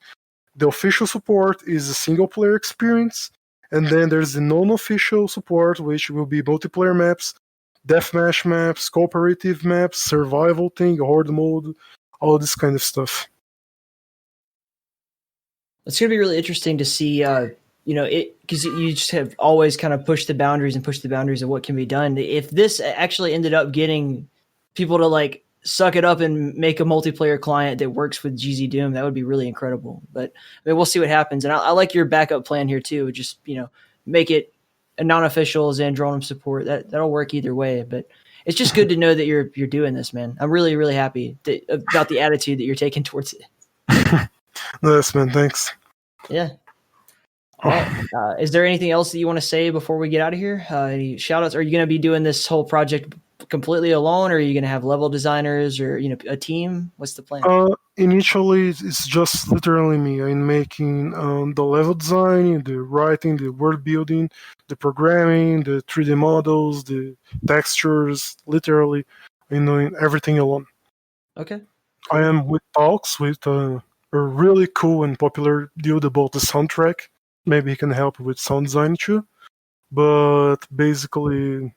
S2: The official support is a single player experience, and then there's the non-official support, which will be multiplayer maps, deathmatch maps, cooperative maps, survival thing, horde mode, all this kind of stuff.
S1: It's going to be really interesting to see, because you just have always kind of pushed the boundaries of what can be done. If this actually ended up getting people to like suck it up and make a multiplayer client that works with GZ Doom, that would be really incredible. But I mean, we'll see what happens. And I like your backup plan here too. Just, make it a non-official Zendronum support. That'll work either way. But it's just good to know that you're doing this, man. I'm really, really happy about the attitude that you're taking towards it.
S2: Yes, man. Thanks.
S1: Yeah. All right. Is there anything else that you want to say before we get out of here? Any shout outs? Are you going to be doing this whole project completely alone, or are you going to have level designers or a team? What's the plan?
S2: Initially, it's just literally me. I'm making the level design, the writing, the world building, the programming, the 3D models, the textures. Literally, I'm doing everything alone.
S1: Okay.
S2: I am with talks with a really cool and popular dude about the soundtrack. Maybe he can help with sound design too. But basically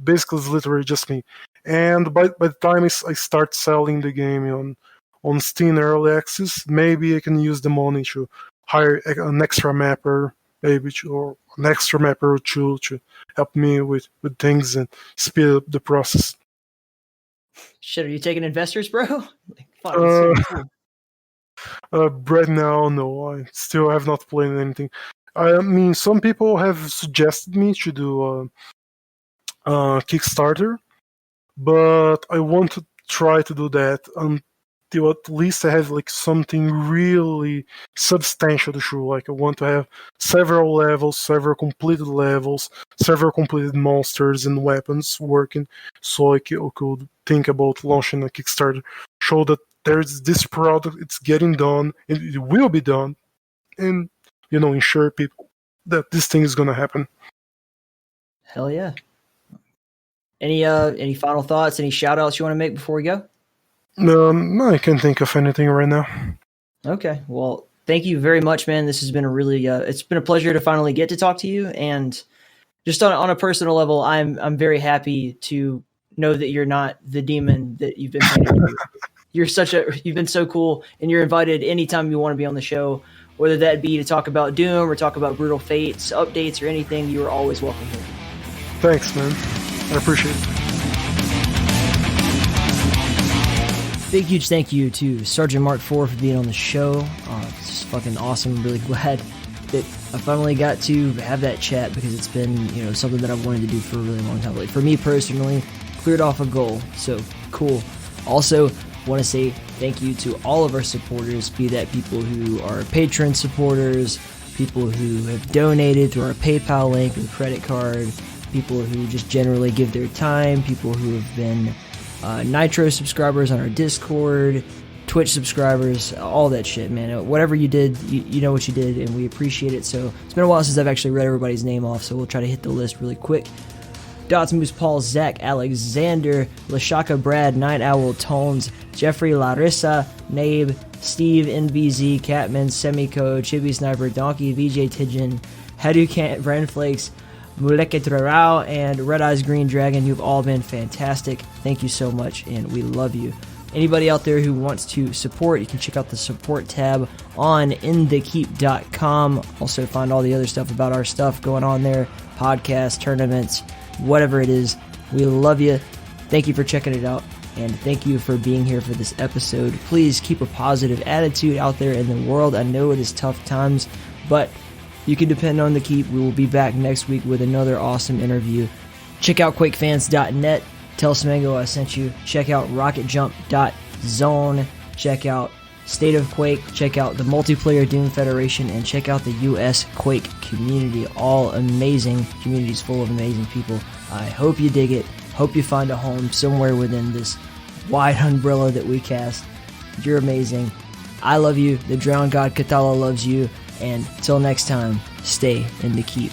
S2: it's literally just me. And by the time I start selling the game on Steam Early Access, maybe I can use the money to hire an extra mapper, or an extra mapper or two to help me with things and speed up the process.
S1: Shit, are you taking investors, bro?
S2: Right now, no. I still have not played anything. I mean, some people have suggested me to do Kickstarter, but I want to try to do that until at least I have like something really substantial to show. Like, I want to have several levels, several completed monsters and weapons working, so I could think about launching a Kickstarter, show that there's this product, it's getting done, it will be done, and ensure people that this thing is gonna happen.
S1: Hell yeah. Any final thoughts, any shout outs you want to make before we go?
S2: No, I can't think of anything right now.
S1: Okay. Well, thank you very much, man. This has been a really it's been a pleasure to finally get to talk to you, and just on a personal level, I'm very happy to know that you're not the demon that you've been painted to be. You've been so cool, and you're invited anytime you want to be on the show, whether that be to talk about Doom or talk about Brutal Fates, updates, or anything. You are always welcome here.
S2: Thanks, man. I appreciate it.
S1: Big, huge thank you to Sgt Mark IV for being on the show. It's just fucking awesome. I'm really glad that I finally got to have that chat, because it's been something that I've wanted to do for a really long time. Like, for me personally, cleared off a goal. So cool. Also, want to say thank you to all of our supporters, be that people who are Patreon supporters, people who have donated through our PayPal link and credit card, people who just generally give their time, people who have been Nitro subscribers on our Discord, Twitch subscribers, all that shit, man. Whatever you did, you know what you did, and we appreciate it. So it's been a while since I've actually read everybody's name off, so we'll try to hit the list really quick. Dots Moose, Paul, Zach, Alexander, Lashaka, Brad, Night Owl, Tones, Jeffrey, Larissa, Nabe, Steve, NVZ, Catman, Semico, Chibi Sniper, Donkey, VJ Tidgeon, Haducant, Brand Flakes, Muleketrarao, and Red Eyes Green Dragon. You've all been fantastic. Thank you so much, and we love you. Anybody out there who wants to support, you can check out the support tab on inthekeep.com. Also find all the other stuff about our stuff going on there, podcasts, tournaments, whatever it is. We love you. Thank you for checking it out, and thank you for being here for this episode. Please keep a positive attitude out there in the world. I know it is tough times, but you can depend on the Keep. We will be back next week with another awesome interview. Check out QuakeFans.net. Tell Smango I sent you. Check out RocketJump.zone. Check out State of Quake. Check out the Multiplayer Doom Federation. And check out the US Quake community. All amazing communities full of amazing people. I hope you dig it. Hope you find a home somewhere within this wide umbrella that we cast. You're amazing. I love you. The Drowned God Katala loves you. And till next time, stay in the Keep.